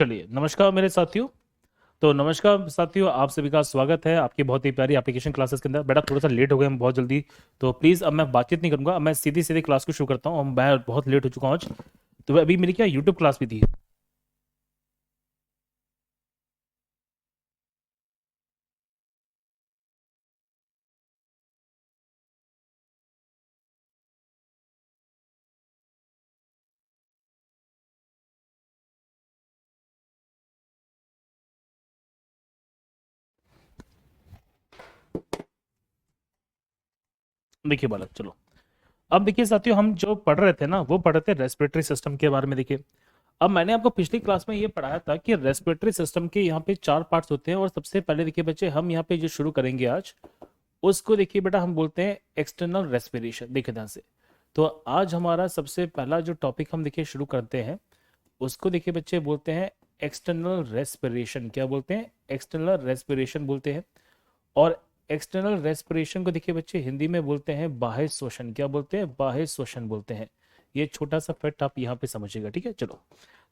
चलिए, नमस्कार मेरे साथियों। तो नमस्कार साथियों, आप सभी का स्वागत है आपकी बहुत ही प्यारी एप्लीकेशन क्लासेस के अंदर। बेटा थोड़ा सा लेट हो गए हम बहुत जल्दी, तो प्लीज़ अब मैं बातचीत नहीं करूंगा। अब मैं सीधी सीधी क्लास को शुरू करता हूँ। मैं बहुत लेट हो चुका हूँ आज। तो अभी मेरी क्या यूट्यूब क्लास भी थी। देखिए बालक, चलो अब देखिए साथियों, हम जो पढ़ रहे थे ना वो पढ़ रहे थे रेस्पिरेटरी सिस्टम के बारे में। देखिए, अब मैंने आपको पिछली क्लास में ये पढ़ाया था कि रेस्पिरेटरी सिस्टम के यहाँ पे चार पार्ट्स होते हैं। और सबसे पहले देखिए बच्चे, हम यहाँ पे जो शुरू करेंगे आज, उसको देखिए बेटा हम बोलते हैं एक्सटर्नल रेस्पिरेशन। देखिए ध्यान से। तो आज हमारा सबसे पहला जो टॉपिक हम देखिए शुरू करते हैं, उसको देखिए बच्चे बोलते हैं एक्सटर्नल रेस्पिरेशन। क्या बोलते हैं? एक्सटर्नल रेस्पिरेशन बोलते हैं। और एक्सटर्नल रेस्पिरेशन को देखिए बच्चे हिंदी में बोलते हैं बाह्य श्वसन। क्या बोलते हैं? बाह्य श्वसन बोलते हैं। ये छोटा सा फैक्ट आप यहाँ पे समझिएगा, ठीक है। चलो,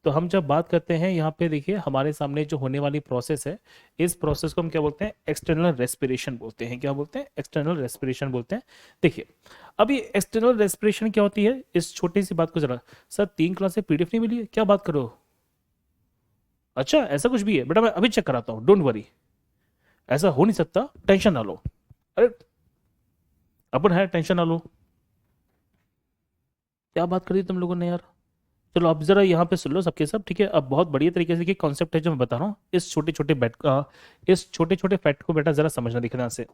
तो हम जब बात करते हैं यहाँ पे देखिए हमारे सामने जो होने वाली प्रोसेस है, इस प्रोसेस को हम क्या बोलते हैं? एक्सटर्नल रेस्पिरेशन बोलते हैं। क्या बोलते हैं? एक्सटर्नल रेस्पिरेशन बोलते हैं। देखिए, अब ये एक्सटर्नल रेस्पिरेशन क्या होती है, इस छोटी सी बात को जरा, सर 3 क्लास से पीडीएफ नहीं मिली है, क्या बात करो? अच्छा, ऐसा कुछ भी है बेटा, मैं अभी चेक कराता हूँ, डोंट वरी। ऐसा हो नहीं सकता, टेंशन ना लो। अरे अपन है, टेंशन ना लो। क्या बात करी तुम लोगों ने यार। चलो अब जरा यहाँ पे सुन लो सबके सब, ठीक है। अब बहुत बढ़िया तरीके से कि कॉन्सेप्ट है जो मैं बता रहा हूँ, इस छोटे छोटे फैक्ट को बेटा जरा समझना दिखना से।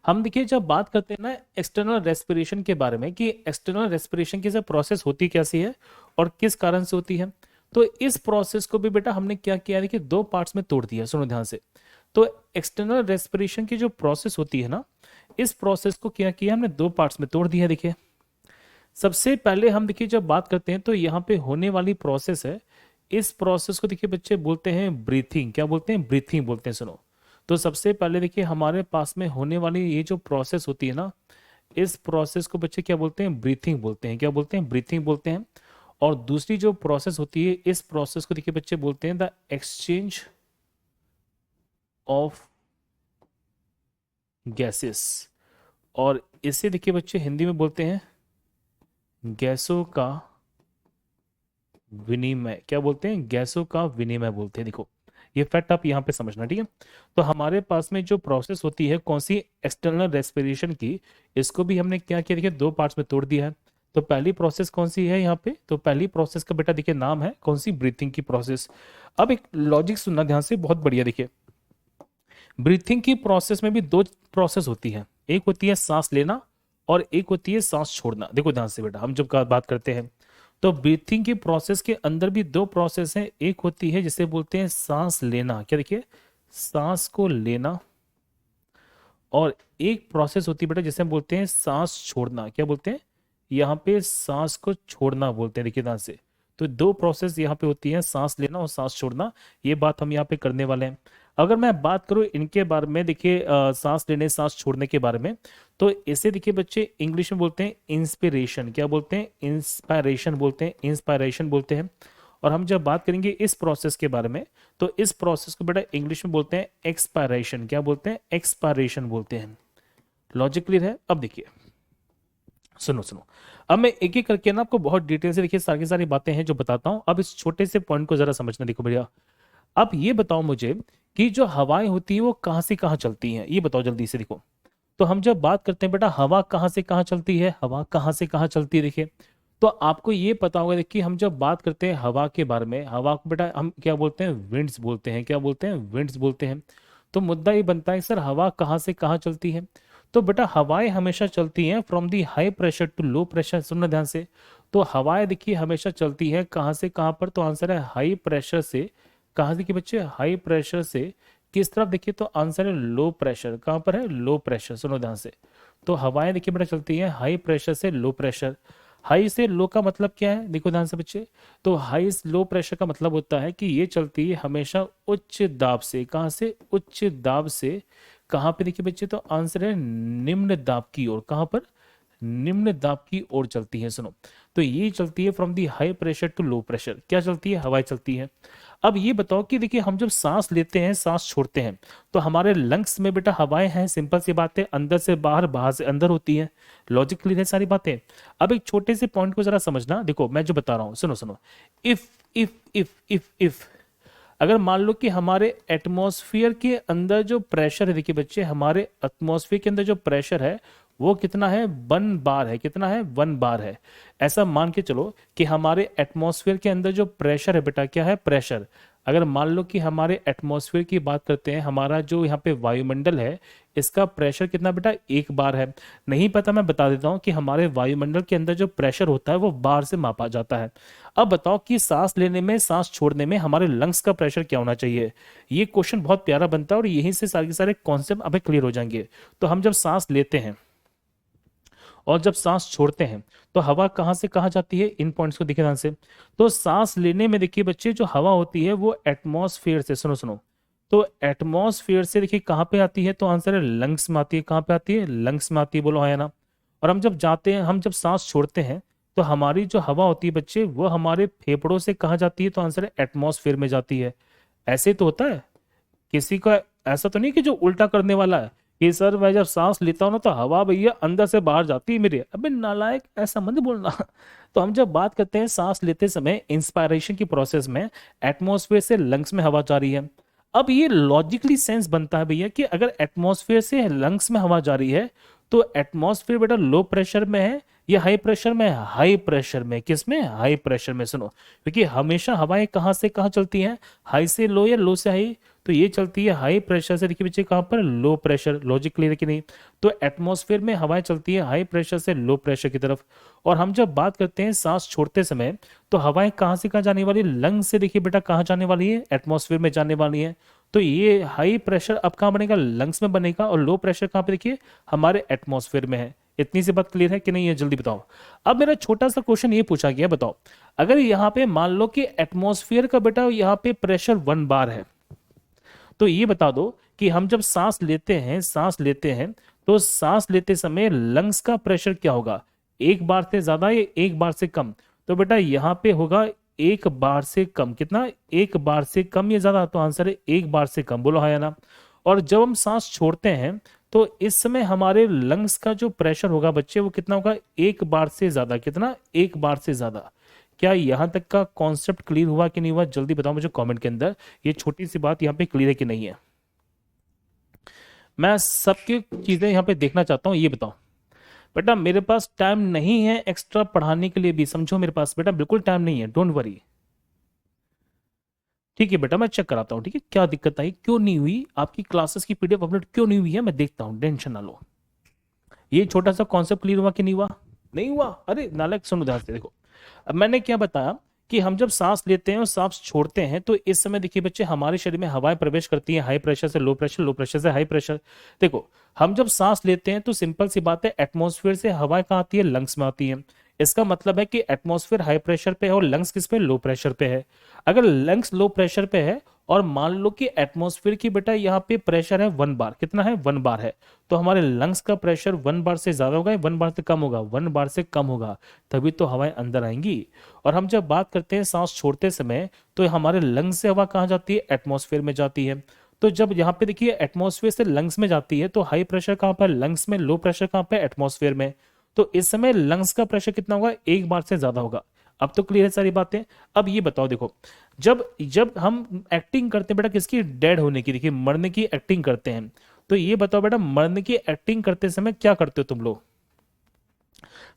हम देखिए जब बात करते हैं ना एक्सटर्नल रेस्पिरेशन के बारे में, कि एक्सटर्नल रेस्पिरेशन की सब प्रोसेस होती कैसी है और किस कारण से होती है, तो इस प्रोसेस को भी बेटा हमने क्या किया है कि दो पार्ट्स में तोड़ दिया। सुनो ध्यान से। तो एक्सटर्नल रेस्पिरेशन की जो प्रोसेस होती है ना, इस प्रोसेस को क्या किया हमने, दो पार्ट्स में तोड़ दिया है। देखिए, सबसे पहले हम देखिए जब बात करते हैं तो यहाँ पे होने वाली प्रोसेस है, इस प्रोसेस को देखिए बच्चे बोलते हैं ब्रीथिंग। क्या बोलते हैं? ब्रीथिंग बोलते हैं। सुनो, तो सबसे पहले देखिए हमारे पास में होने वाली ये जो प्रोसेस होती है ना, इस प्रोसेस को बच्चे क्या बोलते हैं? ब्रीथिंग बोलते हैं। क्या बोलते हैं? ब्रीथिंग बोलते हैं। और दूसरी जो प्रोसेस होती है, इस प्रोसेस को देखिए बच्चे बोलते हैं द एक्सचेंज ऑफ गैसेस। और इसे देखिए बच्चे हिंदी में बोलते हैं गैसों का विनिमय। क्या बोलते हैं? गैसों का विनिमय बोलते हैं। देखो, ये फैक्ट आप यहाँ पे समझना, ठीक है। तो हमारे पास में जो प्रोसेस होती है कौन सी, एक्सटर्नल रेस्पिरेशन की, इसको भी हमने क्या किया देखिए, दो पार्ट्स में तोड़ दिया है। तो पहली प्रोसेस कौन सी है यहाँ पे, तो पहली प्रोसेस का बेटा देखिए नाम है कौन सी, ब्रीथिंग की प्रोसेस। अब एक लॉजिक सुनना ध्यान से, बहुत बढ़िया। देखिए, ब्रीथिंग की प्रोसेस में भी दो प्रोसेस होती है, एक होती है सांस लेना और एक होती है सांस छोड़ना। देखो ध्यान से बेटा, हम जब बात करते हैं तो ब्रीथिंग की प्रोसेस के अंदर भी दो प्रोसेस हैं। एक होती है जिसे बोलते हैं सांस लेना। क्या देखिए, सांस को लेना। और एक प्रोसेस होती है बेटा जिसे हम बोलते हैं सांस छोड़ना। क्या बोलते हैं? यहाँ पे सांस को छोड़ना बोलते हैं। देखिए ध्यान से। तो दो प्रोसेस यहाँ पे होती है, सांस लेना और सांस छोड़ना। ये बात हम यहाँ पे करने वाले हैं। अगर मैं बात करूँ इनके बारे में, देखिए सांस लेने सांस छोड़ने के बारे में, तो इसे देखिए बच्चे इंग्लिश में बोलते हैं इंस्पिरेशन। क्या बोलते हैं? इंस्पायरेशन बोलते हैं। इंस्पायरेशन बोलते हैं। और हम जब बात करेंगे इस प्रोसेस के बारे में, तो इस प्रोसेस को बेटा इंग्लिश में बोलते हैं एक्सपायरेशन। क्या बोलते हैं? एक्सपायरेशन बोलते हैं। लॉजिक क्लियर है? अब देखिए, सुनो सुनो, अब मैं एक एक करके ना आपको बहुत डिटेल से देखिए सारी की सारी बातें हैं जो बताता हूं। अब इस छोटे से पॉइंट को जरा समझना। देखो भैया, अब ये बताओ मुझे कि जो हवाएं होती है वो कहाँ से कहाँ चलती हैं, ये बताओ जल्दी से। देखो, तो हम जब बात करते हैं बेटा हवा कहाँ से कहाँ चलती है, हवा कहाँ से कहाँ चलती है, देखिए, तो आपको ये पता होगा। देखिए, हम जब बात करते हैं हवा के बारे में, हवा को बेटा हम क्या बोलते हैं? विंड्स बोलते हैं। क्या बोलते हैं? विंड्स बोलते हैं। तो मुद्दा ये बनता है सर हवा कहाँ से कहाँ चलती है, तो बेटा हवाएं हमेशा चलती हैं from the high pressure to low pressure. सुनना ध्यान से। तो हवाएं देखिए हमेशा चलती हैं कहाँ से कहाँ पर, तो आंसर है हाई प्रेशर से। कहाँ से देखिए बच्चे? हाई प्रेशर से किस तरफ, देखिए तो आंसर है लो प्रेशर। कहाँ पर है? Low pressure. सुनो ध्यान से। तो हवाएं देखिए बेटा चलती हैं हाई प्रेशर से लो प्रेशर। हाई से लो का मतलब क्या है, देखो ध्यान से बच्चे। तो हाई लो प्रेशर का मतलब होता है कि ये चलती है हमेशा उच्च दाब से। कहाँ से? उच्च दाब से। कहाँ पे देखिए बच्चे, तो आंसर है निम्न दाब की ओर। कहाँ पर? निम्न दाब की ओर चलती है। सुनो, तो ये चलती है from the high pressure to low pressure. क्या चलती है? हवाएं चलती है। अब ये बताओ कि देखिए हम जब सांस लेते हैं, सांस छोड़ते हैं, तो हमारे लंग्स में बेटा हवाएं हैं, सिंपल सी बात है, अंदर से बाहर, बाहर से अंदर होती है। लॉजिक क्लियर है सारी बातें? अब एक छोटे से पॉइंट को जरा समझना, देखो मैं जो बता रहा हूं, सुनो सुनो। इफ अगर मान लो कि हमारे एटमॉस्फेयर के अंदर जो प्रेशर है, देखिए बच्चे, हमारे एटमॉस्फेयर के अंदर जो प्रेशर है वो कितना है? 1 बार है। कितना है? 1 बार है। ऐसा मान के चलो कि हमारे एटमॉस्फेयर के अंदर जो प्रेशर है बेटा, क्या है? प्रेशर। अगर मान लो कि हमारे एटमॉस्फेयर की बात करते हैं, हमारा जो यहाँ पे वायुमंडल है, इसका प्रेशर कितना बेटा? 1 बार है। नहीं पता, मैं बता देता हूँ कि हमारे वायुमंडल के अंदर जो प्रेशर होता है वो बार से मापा जाता है। अब बताओ कि सांस लेने में, सांस छोड़ने में हमारे लंग्स का प्रेशर क्या होना चाहिए? ये क्वेश्चन बहुत प्यारा बनता है और यहीं से सारे के सारे कॉन्सेप्ट अभी क्लियर हो जाएंगे। तो हम जब सांस लेते हैं और जब सांस छोड़ते हैं तो हवा कहाँ से कहाँ जाती है? इन पॉइंट्स को देखिए ध्यान से। तो सांस लेने में देखिए बच्चे, जो हवा होती है वो एटमॉस्फेयर से, सुनो सुनो, तो एटमॉस्फेयर से देखिए कहाँ पे आती है? तो आंसर है लंग्स में आती है। कहाँ पे आती है? लंग्स में आती है। बोलो हाँ या ना? और हम जब जाते हैं, हम जब सांस छोड़ते हैं तो हमारी जो हवा होती है बच्चे, वो हमारे फेफड़ों से कहाँ जाती है? तो आंसर है एटमॉस्फेयर में जाती है। ऐसे तो होता है किसी का, ऐसा तो नहीं कि जो उल्टा करने वाला है कि सर मैं जब सांस लेता हूं ना तो हवा भैया अंदर से बाहर जाती है मेरे। अबे नालायक, ऐसा मत बोलना। तो हम जब बात करते हैं सांस लेते समय, इंस्पायरेशन की प्रोसेस में एटमॉस्फेयर से लंग्स में हवा जा रही है। अब ये लॉजिकली सेंस बनता है भैया कि अगर एटमॉस्फेयर से लंग्स में हवा जा रही है तो एटमॉस्फेयर बेटा लो प्रेशर में है या हाई प्रेशर में? हाई प्रेशर में। किस में? हाई प्रेशर में। सुनो, क्योंकि हमेशा हवाएं कहाँ से कहाँ चलती हैं? हाई से लो या लो से हाई? तो ये चलती है हाई प्रेशर से, देखिए बच्चे, कहाँ पर? Low pressure. लॉजिक क्लियर है कि नहीं? तो एटमॉस्फेयर में हवाएं चलती है हाई प्रेशर से लो प्रेशर की तरफ। और हम जब बात करते हैं सांस छोड़ते समय, तो हवाएं कहाँ से कहाँ जाने वाली? लंग से देखिए बेटा कहाँ जाने वाली है? एटमॉस्फेयर में जाने वाली है। तो ये हाई प्रेशर अब कहाँ बनेगा? लंग्स में बनेगा। और लो प्रेशर कहाँ पे? देखिए हमारे एटमॉस्फेयर में है। इतनी सी बात क्लियर है कि नहीं है? जल्दी बताओ। अब मेरा छोटा सा क्वेश्चन ये पूछा गया, बताओ अगर यहाँ पे मान लो कि एटमॉस्फेयर का बेटा यहाँ पे प्रेशर 1 बार है, तो ये बता दो कि हम जब सांस लेते हैं, सांस लेते हैं, तो सांस लेते समय लंग्स का प्रेशर क्या होगा? 1 बार से ज्यादा या 1 बार से कम? तो बेटा यहाँ पे होगा 1 बार से कम। कितना? 1 बार से कम या ज्यादा? तो आंसर है 1 बार से कम। बोलो हाँ या ना? और जब हम सांस छोड़ते हैं तो इस समय हमारे लंग्स का जो प्रेशर होगा बच्चे, वो कितना होगा? 1 बार से ज्यादा। कितना? 1 बार से ज्यादा। क्या यहां तक का कॉन्सेप्ट क्लियर हुआ कि नहीं हुआ? जल्दी बताओ मुझे कमेंट के अंदर। ये छोटी सी बात यहाँ पे क्लियर है कि नहीं है? मैं सबकी चीजें यहाँ पे देखना चाहता हूँ। ये बताओ बेटा, मेरे पास टाइम नहीं है एक्स्ट्रा पढ़ाने के लिए भी, समझो, मेरे पास बेटा बिल्कुल टाइम नहीं है, डोंट वरी। ठीक है बेटा, मैं चेक कराता हूँ। ठीक है, क्या दिक्कत आई, क्यों नहीं हुई, आपकी क्लासेस की पीडीएफ अपलोड क्यों नहीं हुई है, मैं देखता हूँ, टेंशन ना लो। ये छोटा सा कॉन्सेप्ट क्लियर हुआ कि नहीं हुआ? नहीं हुआ? अरे नालायक, सुनो ध्यान से, देखो अब मैंने क्या बताया कि हम जब सांस लेते हैं और सांस छोड़ते हैं तो इस समय देखिए बच्चे, हमारे शरीर में हवाएं प्रवेश करती हैं हाई प्रेशर से लो प्रेशर, लो प्रेशर से हाई प्रेशर। देखो हम जब सांस लेते हैं तो सिंपल सी बात है, एटमॉस्फेयर से हवाएं कहाँ आती है? लंग्स में आती है। इसका मतलब है कि एटमॉस्फेयर हाई प्रेशर पे है और लंग्स किस पे? लो प्रेशर पे है। अगर लंग्स लो प्रेशर पे है और मान लो कि एटमॉस्फेयर की बेटा यहाँ पे प्रेशर है 1 बार, कितना है? 1 बार है, तो हमारे लंग्स का प्रेशर 1 बार से ज्यादा होगा या 1 बार से कम होगा? 1 बार से कम होगा, तभी तो हवाएं अंदर आएंगी। और हम जब बात करते हैं सांस छोड़ते समय, तो हमारे लंग्स से हवा कहाँ जाती है? एटमॉस्फेयर में जाती है। तो जब यहाँ पे देखिए एटमॉस्फेयर से लंग्स में जाती है तो हाई प्रेशर कहाँ पर? लंग्स में। लो प्रेशर कहाँ पे? एटमॉस्फेयर में। तो इस समय लंग्स का प्रेशर कितना होगा? 1 बार से ज्यादा होगा। अब तो क्लियर है सारी बातें? अब ये बताओ, देखो जब जब हम एक्टिंग करते हैं बेटा किसकी? डेड होने की, देखिए मरने की एक्टिंग करते हैं। तो ये बताओ बेटा, मरने की एक्टिंग करते समय क्या करते हो तुम लोग?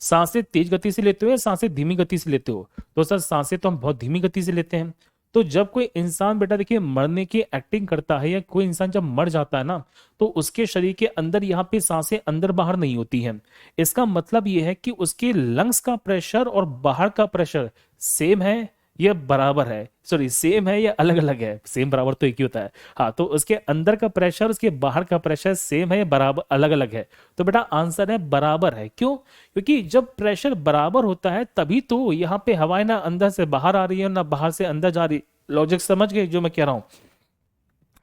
सांसें तेज गति से लेते हो या सांसें धीमी गति से लेते हो? तो सर सांसें तो हम बहुत धीमी गति से लेते हैं। तो जब कोई इंसान बेटा देखिए मरने की एक्टिंग करता है या कोई इंसान जब मर जाता है ना, तो उसके शरीर के अंदर यहाँ पे सांसें अंदर बाहर नहीं होती हैं। इसका मतलब ये है कि उसके लंग्स का प्रेशर और बाहर का प्रेशर सेम है या बराबर है? सॉरी, सेम है या अलग अलग है? सेम बराबर तो एक ही होता है। हाँ, तो उसके अंदर का प्रेशर, उसके बाहर का प्रेशर सेम है या बराबर अलग अलग है? तो बेटा आंसर है बराबर है। क्यों? क्योंकि जब प्रेशर बराबर होता है तभी तो यहाँ पे हवाएं ना अंदर से बाहर आ रही है ना बाहर से अंदर जा रही। लॉजिक समझ गए जो मैं कह रहा हूं?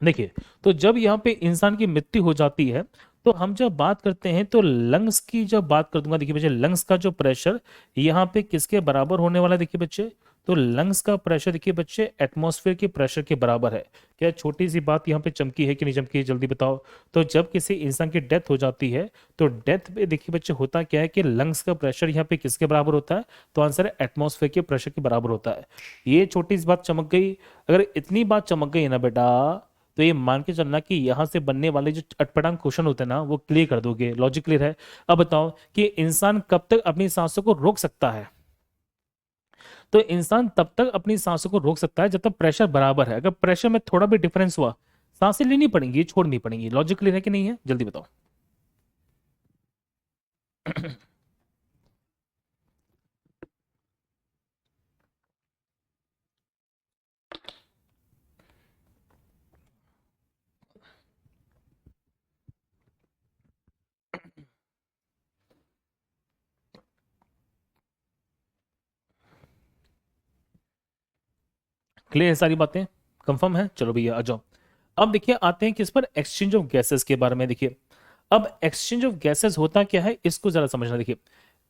देखिए, तो जब यहाँ पे इंसान की मृत्यु हो जाती है तो हम जब बात करते हैं तो लंग्स की जब बात कर दूंगा, देखिए बच्चे लंग्स का जो प्रेशर यहाँ पे किसके बराबर होने वाला है, देखिए बच्चे तो लंग्स का प्रेशर देखिए बच्चे एटमॉस्फेयर के प्रेशर के बराबर है। क्या छोटी सी बात यहाँ पे चमकी है कि नहीं चमकी है, जल्दी बताओ। तो जब किसी इंसान की डेथ हो जाती है तो डेथ पे देखिए बच्चे होता क्या है कि लंग्स का प्रेशर यहाँ पे किसके बराबर होता है, तो आंसर है एटमॉस्फेयर के प्रेशर के बराबर होता है। ये छोटी सी बात चमक गई। अगर इतनी बात चमक गई ना बेटा, तो ये मान के चलना कि यहां से बनने वाले जो अटपटांग क्वेश्चन होते हैं ना वो क्लियर कर दोगे। लॉजिक क्लियर है। अब बताओ कि इंसान कब तक अपनी सांसों को रोक सकता है। तो इंसान तब तक अपनी सांसों को रोक सकता है जब तक प्रेशर बराबर है। अगर प्रेशर में थोड़ा भी डिफरेंस हुआ, सांसें लेनी पड़ेंगी, छोड़नी पड़ेंगी। लॉजिक क्लियर है कि नहीं है, जल्दी बताओ। क्लियर है सारी बातें, कंफर्म है। चलो भैया आ जाओ। अब देखिए आते हैं किस पर, एक्सचेंज ऑफ गैसेस के बारे में। देखिए अब एक्सचेंज ऑफ गैसेस होता क्या है इसको जरा समझना। देखिए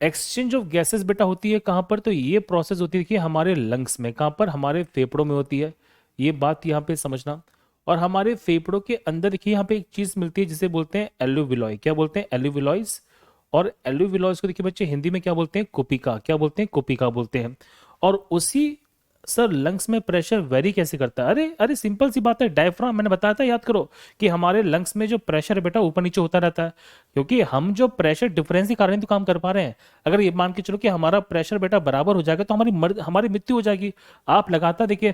एक्सचेंज ऑफ गैसेस बेटा होती है कहां पर, तो ये प्रोसेस होती है देखिए हमारे लंग्स में। कहां पर, हमारे फेफड़ों में होती है। ये बात यहाँ पे समझना। और हमारे फेफड़ों के अंदर देखिए यहाँ पे एक चीज मिलती है जिसे बोलते हैं एल्यूविलॉय। क्या बोलते हैं, एल्यूविलॉयस। और एल्यूविलॉयस को देखिए बच्चे हिंदी में क्या बोलते हैं, कोपिका। क्या बोलते हैं, कोपिका बोलते हैं। और उसी, सर लंग्स में प्रेशर वेरी कैसे करता है, अरे अरे सिंपल सी बात है, डायफ्राम। मैंने बताया था, याद करो कि हमारे लंग्स में जो प्रेशर है बेटा ऊपर नीचे होता रहता है, क्योंकि हम जो प्रेशर डिफरेंस के कारण तो काम कर पा रहे हैं। अगर ये मान के चलो कि हमारा प्रेशर बेटा बराबर हो जाएगा तो हमारी मृत्यु हो जाएगी। आप लगातार देखिए,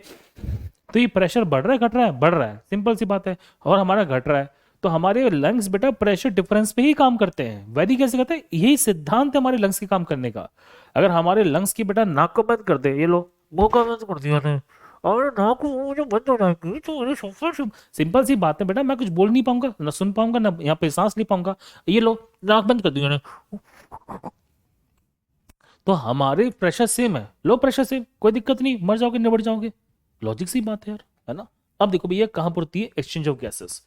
तो ये प्रेशर बढ़ रहा है घट रहा है, बढ़ रहा है, सिंपल सी बात है। और हमारा घट रहा है, तो हमारे लंग्स बेटा प्रेशर डिफरेंस पे ही काम करते हैं। वैदिक कैसे करते हैं, यही सिद्धांत है हमारे लंग्स के काम करने का। अगर हमारे लंग्स की बेटा नाक को बंद कर दे, ये लो मुंह को बंद कर दिया ने, और नाक मुझे बंद हो जाएगी तो अरे सिंपल सी बात है बेटा, मैं कुछ बोल नहीं पाऊंगा, ना सुन पाऊंगा, ना यहाँ पे सांस ले पाऊंगा। ये लो नाक बंद कर दिया ने, तो हमारे प्रेशर सेम है, लो प्रेशर सेम, कोई दिक्कत नहीं, मर जाओगे निबट जाओगे। लॉजिक सी बात है यार, है ना। अब देखो भैया कहां पर होती है exchange of gases.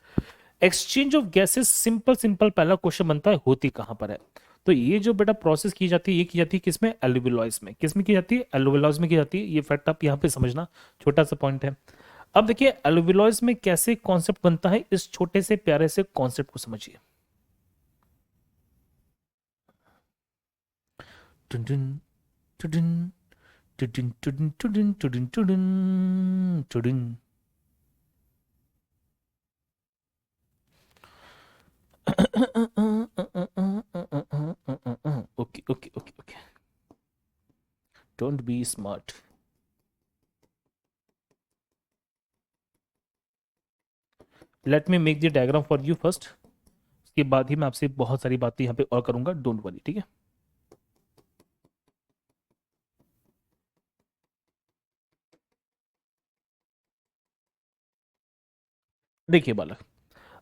Exchange of gases simple simple पहला क्वेश्चन बनता है, होती कहां पर है। तो ये जो बेटा प्रोसेस की जाती है, ये की जाती है किसमें, एल्यूविलॉयस में। किसमें की जाती है, एल्यूविलॉयस में की जाती है। ये फैक्ट आप यहां पे समझना, छोटा सा पॉइंट है। अब देखिए एल्यूविलॉयस में कैसे कॉन्सेप्ट बनता है, इस छोटे से प्यारे से कॉन्सेप्ट को समझिए। टुडुन टुडुन टुडुन टुडुन टुडुन टुडुन टुडुन टुडुन। Okay okay okay okay, don't be smart. Let me make the diagram for you first, उसके बाद ही मैं आपसे बहुत सारी बातें यहाँ पे और करूंगा, डोंट वरी, ठीक है। देखिए बालक,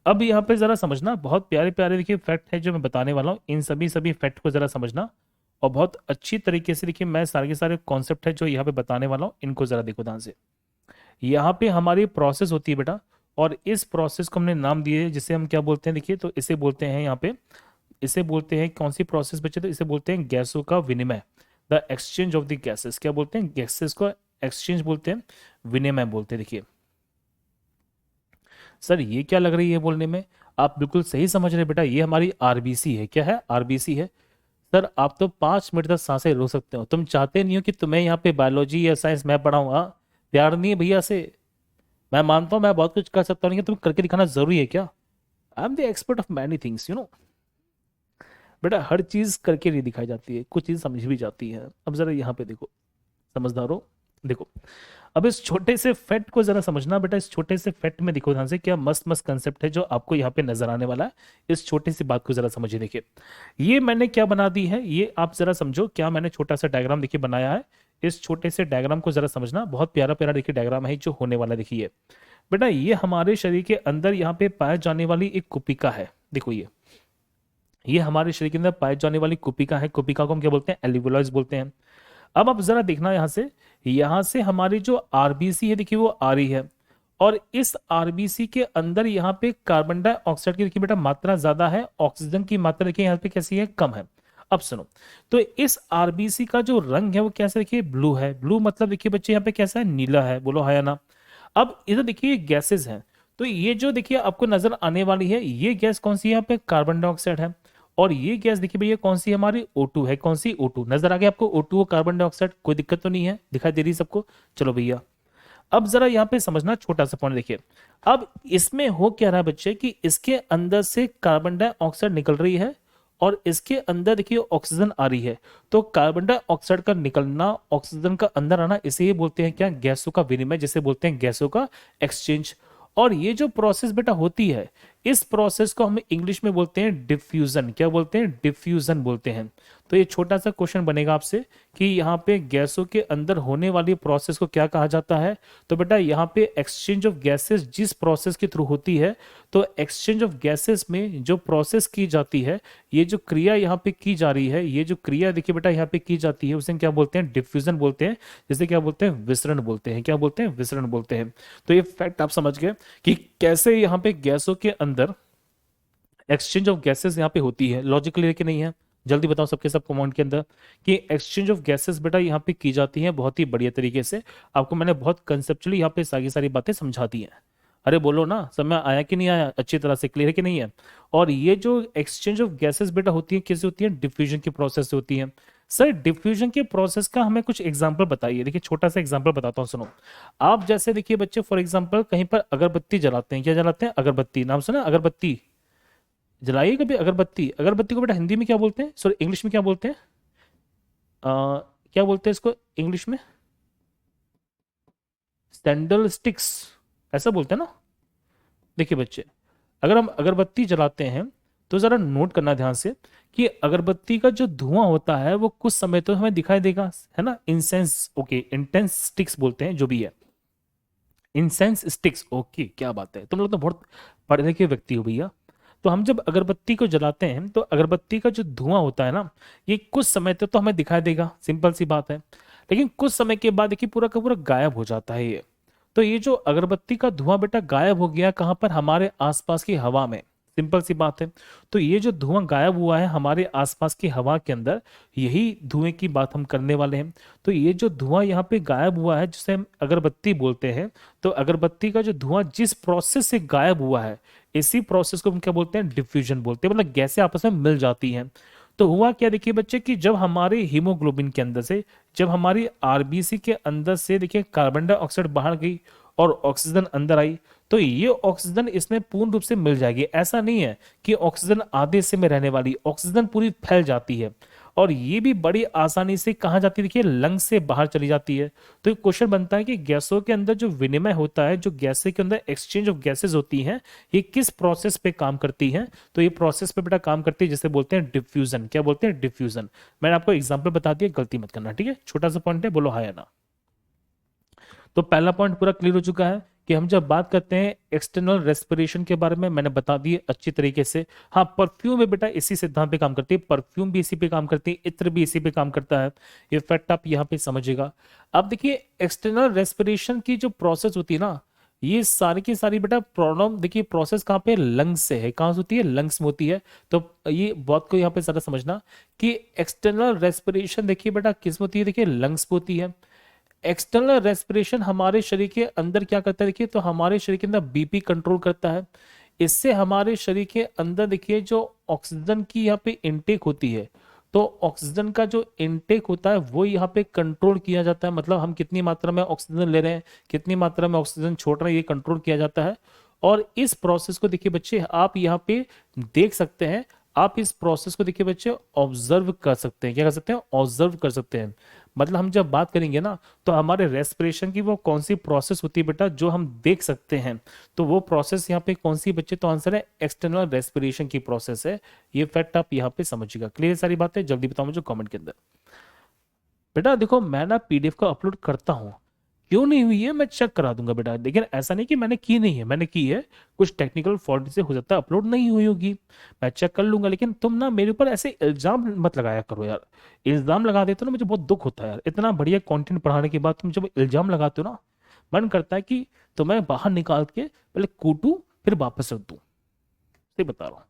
अब यहाँ पे जरा समझना, बहुत प्यारे प्यारे देखिए फैक्ट है जो मैं बताने वाला हूँ, इन सभी सभी फैक्ट को जरा समझना। और बहुत अच्छी तरीके से देखिए मैं सारे के सारे कॉन्सेप्ट है जो यहाँ पे बताने वाला हूँ, इनको जरा देखो ध्यान से। यहाँ पे हमारी प्रोसेस होती है बेटा, और इस प्रोसेस को हमने नाम दिए जिसे हम क्या बोलते हैं, देखिए तो इसे बोलते हैं यहाँ पे, इसे बोलते हैं कौन सी प्रोसेस बच्चे, तो इसे बोलते हैं गैसों का विनिमय, the exchange of the gases. क्या बोलते हैं, गैसेस को एक्सचेंज बोलते हैं, विनिमय बोलते हैं। देखिए सर ये क्या लग रही है बोलने में, आप बिल्कुल सही समझ रहे बेटा, ये हमारी आरबीसी है। क्या है, आरबीसी है। सर आप तो 5 मिनट तक सांसें रोक सकते हो, तुम चाहते नहीं हो कि तुम्हें यहाँ पे बायोलॉजी या साइंस मैं पढ़ाऊँ, हाँ। प्यार नहीं है भैया से। मैं मानता हूँ मैं बहुत कुछ कर सकता हूँ, लेकिन तुम करके दिखाना जरूरी है क्या। I am the expert of many things, you know. बेटा हर चीज करके नहीं दिखाई जाती है, कुछ चीज समझ भी जाती है। अब जरा यहाँ पे देखो, समझदारो देखो। अब इस छोटे से फैक्ट को जरा समझना बेटा, इस छोटे से फैक्ट में देखो ध्यान से, क्या मस्त मस्त कंसेप्ट है जो आपको यहाँ पे नजर आने वाला है। इस छोटी सी बात को जरा समझिए। देखिए ये मैंने क्या बना दी है, ये आप जरा समझो, क्या मैंने छोटा सा डायग्राम देखिए बनाया है। इस छोटे से डायग्राम को जरा समझना, बहुत प्यारा प्यारा देखिए डायग्राम है जो होने वाला है। देखिए बेटा ये हमारे शरीर के अंदर यहाँ पे पाए जाने वाली एक कुपिका है। देखो ये हमारे शरीर के अंदर पाए जाने वाली कुपिका है। कुपिका को हम क्या बोलते हैं, एल्यूविलॉयस बोलते हैं। अब आप जरा देखना यहाँ से हमारी जो आरबीसी है देखिए वो आ रही है, और इस आरबीसी के अंदर यहाँ पे कार्बन डाइऑक्साइड की देखिए बेटा मात्रा ज्यादा है, ऑक्सीजन की मात्रा देखिए यहाँ पे कैसी है, कम है। अब सुनो, तो इस आरबीसी का जो रंग है वो कैसा देखिए, ब्लू है। ब्लू मतलब देखिए बच्चे यहाँ पे कैसा है, नीला है, बोलो हाँ या ना। अब इधर देखिए गैसेस हैं, तो ये जो देखिए आपको नजर आने वाली है ये गैस कौन सी है, यहाँ पे कार्बन डाइऑक्साइड है। और ये गैस देखिए भैया कौन सी हमारी O2 है, कौन सी O2 नजर आ गया आपको, O2 और कार्बन डाइऑक्साइड, कोई दिक्कत तो नहीं है, दिखाई दे रही है सबको। चलो भैया अब जरा यहाँ पे समझना छोटा सा पॉइंट देखिए। अब इसमें हो क्या रहा है बच्चे कि इसके अंदर से कार्बन डाइऑक्साइड निकल रही है और इसके अंदर देखिए ऑक्सीजन आ रही है। तो कार्बन डाइऑक्साइड का निकलना, ऑक्सीजन का अंदर आना, इसे ही बोलते हैं क्या, गैसों का विनिमय, जिसे बोलते हैं गैसों का एक्सचेंज। और ये जो प्रोसेस बेटा होती है, इस प्रोसेस को हम इंग्लिश में बोलते हैं डिफ्यूजन। क्या बोलते हैं, डिफ्यूजन बोलते हैं। तो ये छोटा सा क्वेश्चन बनेगा आपसे कि यहाँ पे गैसों के अंदर होने वाली प्रोसेस को क्या कहा जाता है। तो बेटा यहाँ पे एक्सचेंज ऑफ गैसेस जिस प्रोसेस के थ्रू होती है, तो एक्सचेंज ऑफ गैसेस में जो प्रोसेस की जाती है, ये जो क्रिया यहाँ पे की जा रही है, ये जो क्रिया देखिए बेटा यहाँ पे की जाती है, उसे क्या बोलते हैं, डिफ्यूजन बोलते हैं। जैसे क्या बोलते हैं, विसरण बोलते हैं। क्या बोलते हैं, विसरण बोलते हैं। तो ये फैक्ट आप समझ गए कि कैसे यहाँ पे गैसों के अंदर एक्सचेंज ऑफ गैसेस यहाँ पे होती है। लॉजिक क्लियर कि नहीं है, जल्दी बताओ सबके सब कमेंट के अंदर कि एक्सचेंज ऑफ गैसेस बेटा यहाँ पे की जाती है बहुत ही बढ़िया तरीके से। आपको मैंने बहुत कंसेप्चुअली यहाँ पे सारी सारी बातें समझा दी हैं। अरे बोलो ना, समझ आया कि नहीं आया, अच्छी तरह से क्लियर है कि नहीं है। और ये जो एक्सचेंज ऑफ गैसेस बेटा होती है कैसे होती है, डिफ्यूजन की प्रोसेस से होती है। सर डिफ्यूजन के प्रोसेस का हमें कुछ एग्जांपल बताइए। देखिए छोटा सा एग्जांपल बताता हूँ, सुनो। आप जैसे देखिए बच्चे फॉर एग्जांपल कहीं पर अगरबत्ती जलाते हैं, क्या जलाते हैं, अगरबत्ती, नाम सुना अगरबत्ती, जलाइए कभी अगरबत्ती। अगरबत्ती को बेटा हिंदी में क्या बोलते हैं, सॉरी इंग्लिश में क्या बोलते हैं, क्या बोलते हैं इसको इंग्लिश में, सैंडल स्टिक्स, ऐसा बोलते हैं ना। देखिए बच्चे, अगर हम अगरबत्ती जलाते हैं तो जरा नोट करना ध्यान से कि अगरबत्ती का जो धुआं होता है वो कुछ समय तो हमें दिखाई देगा, है ना। इंसेंस, ओके, इंटेंस स्टिक्स बोलते हैं जो भी है, इंसेंस स्टिक्स, ओके, क्या बात है, तुम लोग तो बहुत पढ़े लिखे व्यक्ति हो भैया। तो हम जब अगरबत्ती को जलाते हैं तो अगरबत्ती का जो धुआं होता है ना, ये कुछ समय तक तो हमें दिखाई देगा, सिंपल सी बात है। लेकिन कुछ समय के बाद देखिए पूरा का पूरा गायब हो जाता है ये। तो ये जो अगरबत्ती का धुआं बेटा गायब हो गया कहाँ पर, हमारे आसपास की हवा में, सिंपल सी बात है। तो ये जो धुआं गायब हुआ है हमारे आसपास की हवा के अंदर, यही धुएं की बात हम करने वाले हैं। तो ये जो धुआं यहाँ पे गायब हुआ है जिसे हम अगरबत्ती बोलते हैं, तो अगरबत्ती का जो धुआं जिस प्रोसेस से गायब हुआ है, इसी प्रोसेस को हम क्या बोलते हैं, डिफ्यूजन बोलते हैं। मतलब गैसें आपस में मिल जाती हैं। तो हुआ क्या देखिए बच्चे कि जब हमारे हीमोग्लोबिन के अंदर से, जब हमारी आरबीसी के अंदर से देखिए कार्बन डाइऑक्साइड बाहर गई और ऑक्सीजन अंदर आई, तो ये ऑक्सीजन इसमें पूर्ण रूप से मिल जाएगी। ऐसा नहीं है कि ऑक्सीजन आधे हिस्से में रहने वाली, ऑक्सीजन पूरी फैल जाती है और ये भी बड़ी आसानी से कहाँ जाती है, देखिए लंग्स से बाहर चली जाती है। तो एक क्वेश्चन बनता है कि गैसों के अंदर जो विनिमय होता है, जो गैसें के अंदर एक्सचेंज ऑफ गैसेस होती हैं, ये किस प्रोसेस पे काम करती हैं। तो ये प्रोसेस पे बेटा काम करती है जिसे बोलते हैं डिफ्यूजन। क्या बोलते हैं, डिफ्यूजन। मैंने आपको एग्जाम्पल बता दिया, गलती मत करना, ठीक है। छोटा सा पॉइंट है, बोलो हाँ या ना। तो पहला पॉइंट पूरा क्लियर हो चुका है कि हम जब बात करते हैं एक्सटर्नल रेस्पिरेशन के बारे में, मैंने बता दिए अच्छी तरीके से। हाँ, परफ्यूम में बेटा इसी सिद्धांत पे काम करती है, परफ्यूम भी इसी पे काम करती है, इत्र भी इसी पे काम करता है। ये फैक्ट आप यहाँ पे समझिएगा। अब देखिए एक्सटर्नल रेस्पिरेशन की जो प्रोसेस होती है ना, ये सारी की सारी बेटा प्रॉब्लम देखिए प्रोसेस कहाँ पे, लंग्स से है। कहाँ से होती है, लंग्स में होती है। तो ये बात को यहाँ पे ज्यादा समझना कि एक्सटर्नल रेस्पिरेशन देखिए बेटा किस में होती है, देखिए लंग्स में होती है। एक्सटर्नल रेस्पिरेशन हमारे शरीर के अंदर क्या करता है, देखिए तो हमारे शरीर के अंदर बीपी कंट्रोल करता है। इससे हमारे शरीर के अंदर देखिए जो ऑक्सीजन की यहाँ पे इनटेक होती है, तो ऑक्सीजन का जो इनटेक होता है वो यहाँ पे कंट्रोल किया जाता है। मतलब हम कितनी मात्रा में ऑक्सीजन ले रहे हैं, कितनी मात्रा में ऑक्सीजन छोड़ रहे हैं, ये कंट्रोल किया जाता है। और इस प्रोसेस को देखिए बच्चे आप यहाँ पे देख सकते हैं, आप इस प्रोसेस को देखिए बच्चे ऑब्जर्व कर सकते हैं। क्या कर सकते हैं, ऑब्जर्व कर सकते हैं। मतलब हम जब बात करेंगे ना, तो हमारे रेस्पिरेशन की वो कौन सी प्रोसेस होती है बेटा जो हम देख सकते हैं, तो वो प्रोसेस यहाँ पे कौन सी बच्चे, तो आंसर है एक्सटर्नल रेस्पिरेशन की प्रोसेस है। ये फैक्ट आप यहाँ पे समझिएगा। क्लियर सारी बातें, जल्दी बताओ मुझे कमेंट के अंदर। बेटा देखो मैं ना पीडीएफ को अपलोड करता हूँ, क्यों नहीं हुई है मैं चेक करा दूंगा बेटा। लेकिन ऐसा नहीं कि मैंने की नहीं है, मैंने की है, कुछ टेक्निकल फॉल्ट से हो सकता है अपलोड नहीं हुई होगी, मैं चेक कर लूंगा। लेकिन तुम ना मेरे ऊपर ऐसे इल्जाम मत लगाया करो यार। इल्जाम लगा देते हो ना मुझे बहुत दुख होता है यार। इतना बढ़िया कंटेंट पढ़ाने के बाद तुम जब इल्जाम लगाते हो ना, मन करता है कि तो मैं बाहर निकाल के पहले कूटूं फिर वापस रख दूं। सही बता रहा हूँ।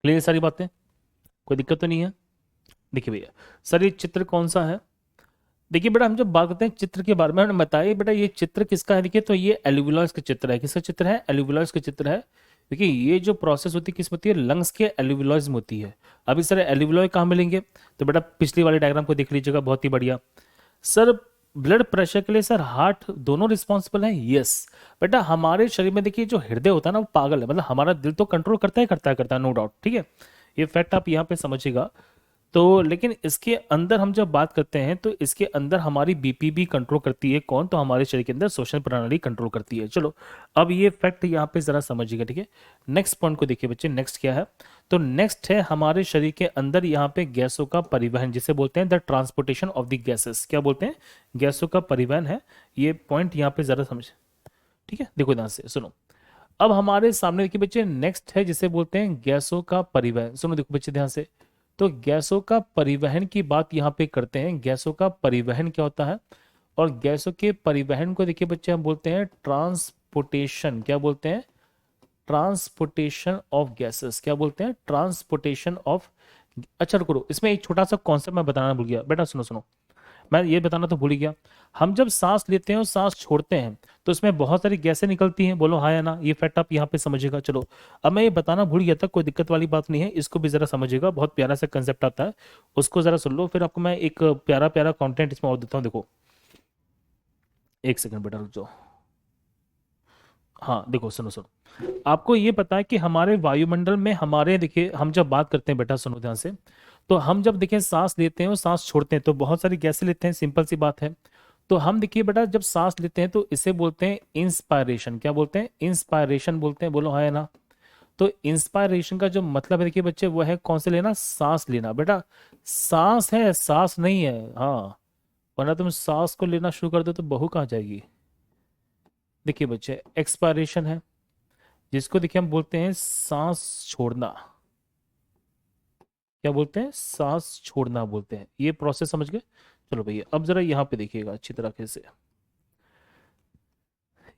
क्लियर सारी बातें, कोई दिक्कत तो नहीं है। देखिए भैया, सर ये चित्र कौन सा है? देखिए बेटा, हम जब बात करते हैं चित्र के बारे में, हमने बताया बेटा ये चित्र किसका है। देखिए तो ये एल्यूविलॉइस का चित्र है। किसका चित्र है? एल्यूविलॉइस का चित्र है। देखिए ये जो प्रोसेस होती है किस में होती है? लंग्स के एल्यूविलॉइस में होती है। अभी सर एल्यूविलॉय कहाँ मिलेंगे? तो बेटा पिछली वाली डायग्राम को देख लीजिएगा, बहुत ही बढ़िया। सर ब्लड प्रेशर के लिए सर हार्ट दोनों रिस्पॉन्सिबल है। यस बेटा, हमारे शरीर में देखिए जो हृदय होता है ना वो पागल है, मतलब हमारा दिल तो कंट्रोल करता है नो डाउट, ठीक है। ये फैक्ट आप यहाँ पे समझिएगा। तो लेकिन इसके अंदर हम जब बात करते हैं तो इसके अंदर हमारी बीपी भी कंट्रोल करती है। कौन? तो हमारे शरीर के अंदर श्वसन प्रणाली कंट्रोल करती है। चलो अब ये फैक्ट यहाँ पे जरा समझिएगा, ठीक है। नेक्स्ट पॉइंट को देखिए बच्चे, नेक्स्ट क्या है? तो नेक्स्ट है हमारे शरीर के अंदर यहाँ पे गैसों का परिवहन, जिसे बोलते हैं the transportation of the gases. क्या बोलते हैं? गैसों का परिवहन है। ये पॉइंट यहाँ पे जरा समझ, ठीक है। देखो ध्यान से सुनो। अब हमारे सामने देखिए बच्चे नेक्स्ट है जिसे बोलते हैं गैसों का परिवहन। सुनो देखो बच्चे ध्यान से। तो गैसों का परिवहन की बात यहाँ पे करते हैं। गैसों का परिवहन क्या होता है? और गैसों के परिवहन को देखिए बच्चे हम बोलते हैं ट्रांसपोर्टेशन। क्या बोलते हैं? Transportation of gases. क्या बोलते हैं? Transportation of. अच्छा रुको, इसमें एक छोटा सा कॉन्सेप्ट मैं बताना भूल गया बेटा, सुनो सुनो। मैं ये बताना तो भूल ही गया। हम जब सांस लेते हैं और सांस छोड़ते हैं तो इसमें बहुत सारी गैसें निकलती हैं, बोलो हाँ या ना। ये फैक्ट आप यहाँ पे समझिएगा। चलो अब मैं ये बताना भूल गया था, कोई दिक्कत वाली बात नहीं है, इसको भी जरा समझिएगा। बहुत प्यारा सा कंसेप्ट आता है, उसको जरा सुन लो, फिर आपको मैं एक प्यारा प्यारा कंटेंट इसमें और देता हूँ। देखो एक सेकंड बेटा रुक जाओ। हाँ देखो सुनो सुनो, आपको ये पता है कि हमारे वायुमंडल में हमारे, देखिए हम जब बात करते हैं बेटा सुनो ध्यान से, तो हम जब देखिए सांस लेते हैं और सांस छोड़ते हैं तो बहुत सारी गैसें लेते हैं, सिंपल सी बात है। तो हम देखिए बेटा जब सांस लेते हैं तो इसे बोलते हैं इंस्पायरेशन। क्या बोलते हैं? इंस्पायरेशन बोलते हैं, बोलो हाँ या ना। तो इंस्पायरेशन का जो मतलब है देखिए बच्चे वो है कौन से लेना? सांस लेना बेटा। सांस है, सांस नहीं है, हाँ। वरना तुम सांस को लेना शुरू कर दो तो बहू कहाँ जाएगी। देखिए बच्चे एक्सपायरेशन है, जिसको देखिए हम बोलते हैं सांस छोड़ना। क्या बोलते हैं? सांस छोड़ना बोलते हैं। ये प्रोसेस समझ गए? चलो भैया अब जरा यहाँ पे देखिएगा अच्छी तरीके से।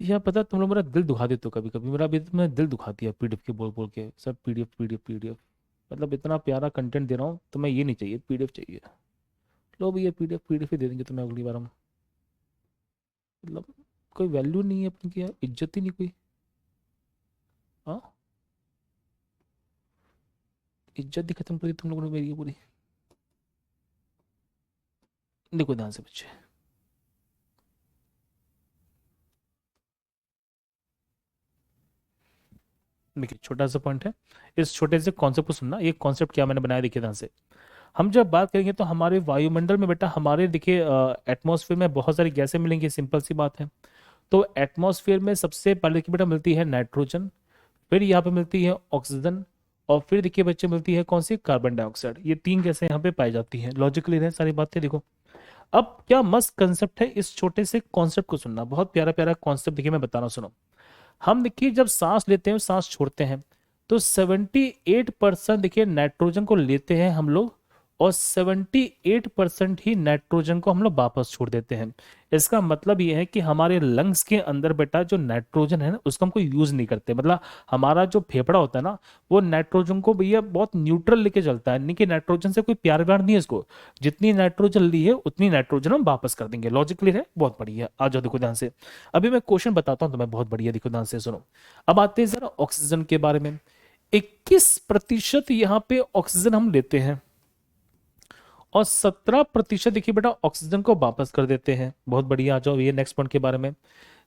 यह पता है, तुम लोग मेरा दिल दुखा देते हो कभी कभी, मेरा भी मैं दिल दुखा दिया पीडीएफ के बोल बोल के, सब पीडीएफ पीडीएफ पीडीएफ। मतलब इतना प्यारा कंटेंट दे रहा हूँ तो मैं ये नहीं चाहिए, पीडीएफ चाहिए। लो भैया पीडीएफ पीडीएफ ही दे देंगे तुम्हें अगली बार हम। मतलब कोई वैल्यू नहीं है अपनी की यार, इज्जत ही नहीं कोई। हाँ, इज्जत ही खत्म कर दी तुम लोगों ने मेरी ये पूरी। देखो ध्यान से बच्चे, देखिए छोटा सा पॉइंट है, इस छोटे से कॉन्सेप्ट को सुनना। ये कॉन्सेप्ट क्या मैंने बनाया देखिए ध्यान से। हम जब बात करेंगे तो हमारे वायुमंडल में बेटा, हमारे देखिए एटमॉस्फेयर में बहुत सारी गैसें मिलेंगी, सिंपल सी बात है। तो एटमॉस्फेयर में सबसे पहले देखिए बेटा मिलती है नाइट्रोजन, फिर यहाँ पे मिलती है ऑक्सीजन, और फिर देखिए बच्चे मिलती है कौन सी? Carbon dioxide. ये तीन गैसें यहाँ पे पाई जाती हैं। लॉजिकली है सारी बातें, देखो। अब क्या मस्त कंसेप्ट है, इस छोटे से कॉन्सेप्ट को सुनना, बहुत प्यारा प्यारा कॉन्सेप्ट देखिए मैं बता रहा हूँ, सुनो। हम देखिए जब सांस लेते हैं और सांस छोड़ते हैं तो 78% देखिए नाइट्रोजन को लेते हैं हम लोग, और 78% ही नाइट्रोजन को हम लोग वापस छोड़ देते हैं। इसका मतलब ये है कि हमारे लंग्स के अंदर बेटा जो नाइट्रोजन है ना उसको हमको यूज नहीं करते, मतलब हमारा जो फेफड़ा होता है ना वो नाइट्रोजन को भैया बहुत न्यूट्रल लेके चलता है, नहीं कि नाइट्रोजन से कोई प्यार व्यार नहीं है इसको, जितनी नाइट्रोजन ली है उतनी नाइट्रोजन हम वापस कर देंगे। लॉजिक क्लियर है? बहुत बढ़िया, आ जाओ देखो ध्यान से। अभी मैं क्वेश्चन बताता हूँ तुम्हें, बहुत बढ़िया, देखो ध्यान से सुनो। अब आते हैं जरा ऑक्सीजन के बारे में। 21% यहाँ पे ऑक्सीजन हम लेते हैं और 17% देखिए बेटा ऑक्सीजन को वापस कर देते हैं। बहुत बढ़िया, आ जाओ ये नेक्स्ट पॉइंट के बारे में।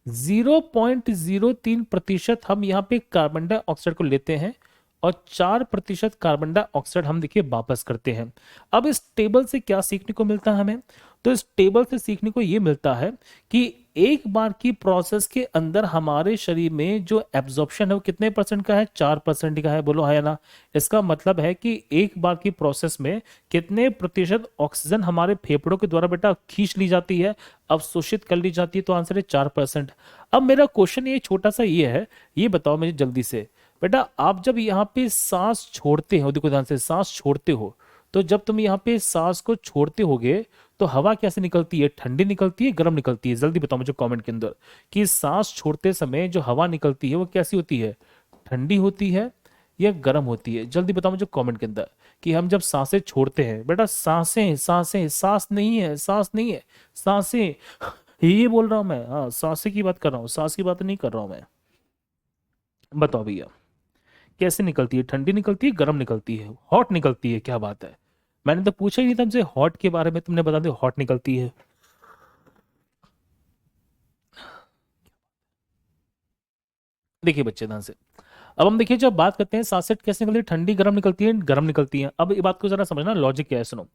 0.03% हम यहाँ पे कार्बन डाइऑक्साइड को लेते हैं और 4% कार्बन डाइऑक्साइड हम देखिए वापस करते हैं। अब इस टेबल से क्या सीखने को मिलता है हमें? तो इस टेबल से सीखने को ये मिलता है कि एक बार की प्रोसेस के अंदर हमारे शरीर में जो एब्जॉर्प्शन है वो कितने परसेंट का है? 4% का है। बोलो हाँ या ना? इसका मतलब है कि एक बार की प्रोसेस में कितने प्रतिशत ऑक्सीजन हमारे फेफड़ों के द्वारा बेटा खींच ली जाती है, अवशोषित कर ली जाती है? तो आंसर है 4%। अब मेरा क्वेश्चन ये छोटा सा ये है, ये बताओ मुझे जल्दी से बेटा, आप जब यहाँ पे सांस छोड़ते हो, देखो ध्यान से, सांस छोड़ते हो तो जब तुम यहाँ पे सांस को छोड़ते होगे तो हवा कैसे निकलती है? ठंडी निकलती है, गर्म निकलती है? जल्दी बताओ मुझे कमेंट के अंदर कि सांस छोड़ते समय जो हवा निकलती है वो कैसी होती है? ठंडी होती है या गर्म होती है? जल्दी बताओ मुझे कमेंट के अंदर कि हम जब सांसें छोड़ते हैं बेटा, सांसें सांसें, सांस नहीं है, सांस नहीं है, सांसें, ये बोल रहा हूं मैं, हाँ सांसें की बात कर रहा हूँ, सांस की बात नहीं कर रहा हूं मैं। बताओ भैया कैसे निकलती है? ठंडी निकलती है, गर्म निकलती है, हॉट निकलती है? क्या बात है, मैंने तो पूछा ही नहीं तुमसे हॉट के बारे में, तुमने बता दिया हॉट निकलती है। देखिए बच्चे ध्यान से, अब हम देखिए जब बात करते हैं सांसें कैसे निकलती है, ठंडी गर्म निकलती है, गर्म निकलती है। अब ये बात को जरा समझना, लॉजिक क्या है सुनो।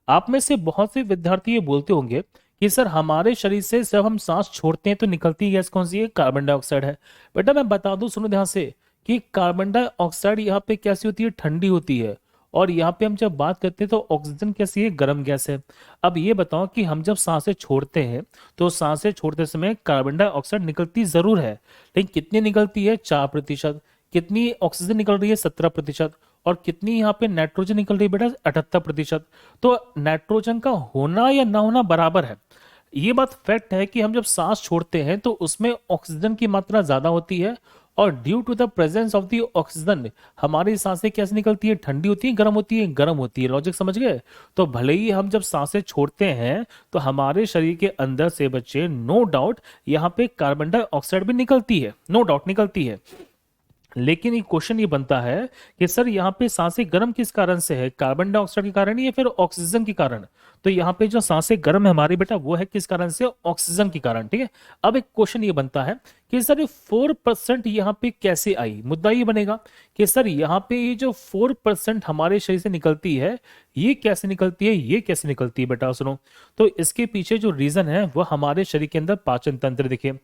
आप में से बहुत से विद्यार्थी ये बोलते होंगे कि सर हमारे शरीर से जब हम सांस छोड़ते हैं तो निकलती गैस कौन सी है? कार्बन डाइऑक्साइड है। बेटा मैं बता दूं, सुनो ध्यान से, कि कार्बन डाइऑक्साइड यहाँ पे कैसी होती है? ठंडी होती है। और यहाँ पे हम जब बात करते हैं तो ऑक्सीजन कैसी है? गर्म गैस है। अब ये बताओ कि हम जब सांसें छोड़ते हैं तो सांसें छोड़ते समय कार्बन डाइऑक्साइड निकलती जरूर है, लेकिन कितनी निकलती है? 4%। कितनी ऑक्सीजन निकल रही है? 17%। और कितनी यहाँ पे नाइट्रोजन निकल रही है बेटा? 78%। तो नाइट्रोजन का होना या ना होना बराबर है। ये बात फैक्ट है कि हम जब सांस छोड़ते हैं तो उसमें ऑक्सीजन की मात्रा ज्यादा होती है और due to the presence of the oxygen हमारी सांसें कैसे निकलती है? ठंडी होती है, गर्म होती है? गर्म होती है। लॉजिक समझ गए? तो भले ही हम जब सांसें छोड़ते हैं तो हमारे शरीर के अंदर से बच्चे नो डाउट यहाँ पे कार्बन डाइऑक्साइड भी निकलती है, नो डाउट निकलती है। लेकिन एक क्वेश्चन ये बनता है कि सर यहाँ पे सांसें गर्म किस कारण से है? कार्बन डाइऑक्साइड के कारण या फिर ऑक्सीजन के कारण? तो यहाँ पे जो सांसें गर्म है हमारी बेटा वो है किस कारण से? ऑक्सीजन के कारण। ठीक है, अब एक क्वेश्चन ये बनता है कि सर ये 4% यहाँ पे कैसे आई? मुद्दा ये बनेगा कि सर यहाँ पे ये जो 4% हमारे शरीर से निकलती है ये कैसे निकलती है? ये कैसे निकलती है बेटा सुनो। तो इसके पीछे जो रीजन है वो हमारे शरीर के अंदर पाचन तंत्र। देखिए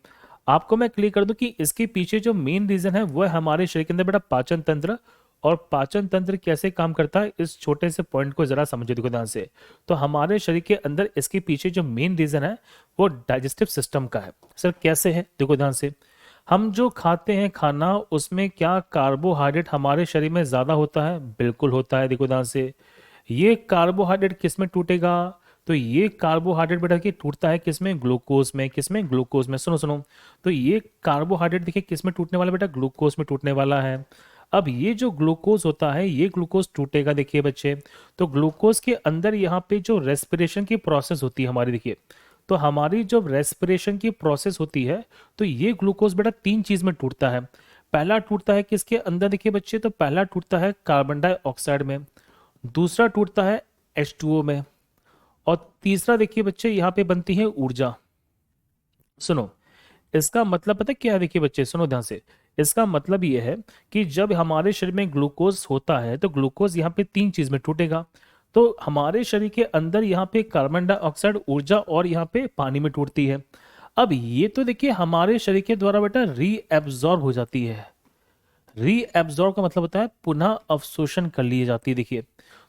आपको मैं क्लियर कर दूं कि इसके पीछे जो मेन रीजन है वो है हमारे शरीर के अंदर बेटा पाचन तंत्र। और पाचन तंत्र कैसे काम करता है इस छोटे से पॉइंट को जरा समझो, देखो ध्यान से। तो हमारे शरीर के अंदर इसके पीछे जो मेन रीजन है वो डाइजेस्टिव सिस्टम का है। सर कैसे है? देखो ध्यान से, हम जो खाते हैं खाना उसमें क्या कार्बोहाइड्रेट हमारे शरीर में ज्यादा होता है? बिल्कुल होता है। देखो ध्यान से, ये कार्बोहाइड्रेट किस में टूटेगा? तो ये कार्बोहाइड्रेट बेटा कि टूटता है किसमें? ग्लूकोज में। किसमें? ग्लूकोज में। सुनो सुनो, तो ये कार्बोहाइड्रेट देखिए किस में टूटने वाला बेटा? ग्लूकोज में टूटने वाला है। अब ये जो ग्लूकोज होता है ये ग्लूकोज टूटेगा देखिए बच्चे, तो ग्लूकोज के अंदर यहाँ पे जो रेस्पिरेशन की प्रोसेस होती है हमारी, देखिए तो हमारी जो रेस्पिरेशन की प्रोसेस होती है तो ये ग्लूकोज बेटा 3 चीज में टूटता है। पहला टूटता है किसके अंदर देखिए बच्चे? तो पहला टूटता है कार्बन डाइऑक्साइड में, दूसरा टूटता है H2O में, और तीसरा देखिए बच्चे यहाँ पे बनती है ऊर्जा। सुनो, इसका मतलब पता है क्या है? देखिए बच्चे सुनो ध्यान से, इसका मतलब ये है कि जब हमारे शरीर में ग्लूकोज होता है तो ग्लूकोज यहाँ पे 3 चीज में टूटेगा। तो हमारे शरीर के अंदर यहाँ पे कार्बन डाइऑक्साइड, ऊर्जा और यहाँ पे पानी में टूटती है। अब ये तो देखिए हमारे शरीर के द्वारा बेटा रीएब्जॉर्ब हो जाती है। रीएब्जॉर्ब का मतलब होता है पुनः अवशोषण कर ली जाती है। देखिए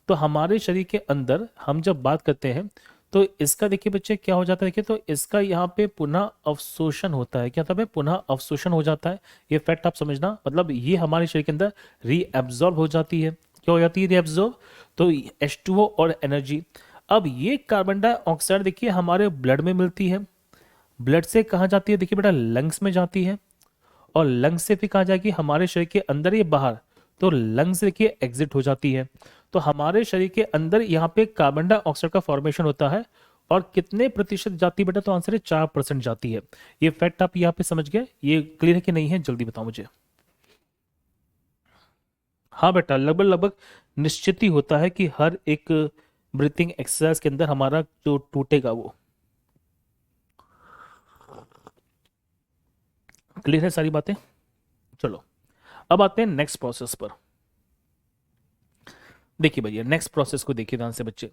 तो हमारे शरीर के अंदर हम जब बात करते हैं तो इसका देखिए बच्चे क्या हो जाता है? देखिए तो इसका यहाँ पे पुनः अवशोषण होता है। क्या होता है? पुनः अवशोषण हो जाता है। ये फैक्ट आप समझना, मतलब ये हमारे शरीर के अंदर रीएब्जॉर्ब हो जाती है। क्या हो जाती है रिएब्जॉर्ब, तो H2O और एनर्जी। अब ये कार्बन डाइऑक्साइड देखिए हमारे ब्लड में मिलती है, ब्लड से कहाँ जाती है देखिए बेटा, लंग्स में जाती है, और लंग्स से फिर कहाँ जाएगी हमारे शरीर के अंदर या बाहर, तो लंग्स से देखिए एग्जिट हो जाती है। तो हमारे शरीर के अंदर यहाँ पे कार्बन डाइऑक्साइड का फॉर्मेशन होता है, और कितने प्रतिशत जाती है बेटा, तो आंसर है 4% जाती है। ये फैक्ट आप यहाँ पे समझ गए, ये क्लियर है कि नहीं है, जल्दी बताओ मुझे। हाँ बेटा, लगभग लगभग निश्चित ही होता है कि हर एक ब्रीथिंग एक्सरसाइज के अंदर हमारा जो टूटेगा वो। क्लियर है सारी बातें। चलो अब आते हैं नेक्स्ट प्रोसेस पर। देखिए भैया नेक्स्ट प्रोसेस को देखिए ध्यान से बच्चे।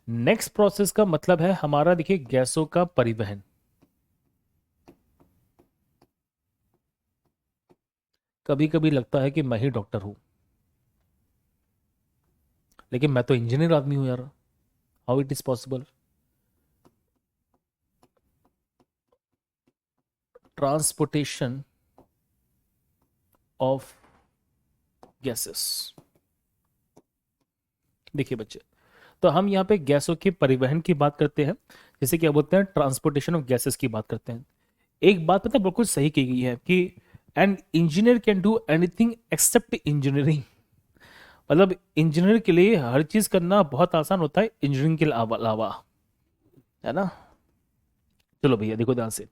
नेक्स्ट प्रोसेस का मतलब है हमारा देखिए गैसों का परिवहन। कभी कभी लगता है कि मैं ही डॉक्टर हूं, लेकिन मैं तो इंजीनियर आदमी हूं यार, how it is possible. Transportation of gases. देखिए बच्चे, तो हम यहाँ पे गैसों के परिवहन की बात करते हैं, जैसे क्या बोलते हैं ट्रांसपोर्टेशन ऑफ गैसेस की बात करते हैं। एक बात पता है बिल्कुल सही की गई है कि an engineer can do anything accept engineering. मतलब इंजीनियर के लिए हर चीज करना बहुत आसान होता है इंजीनियरिंग के अलावा, है ना। चलो भैया देखो ध्यान से,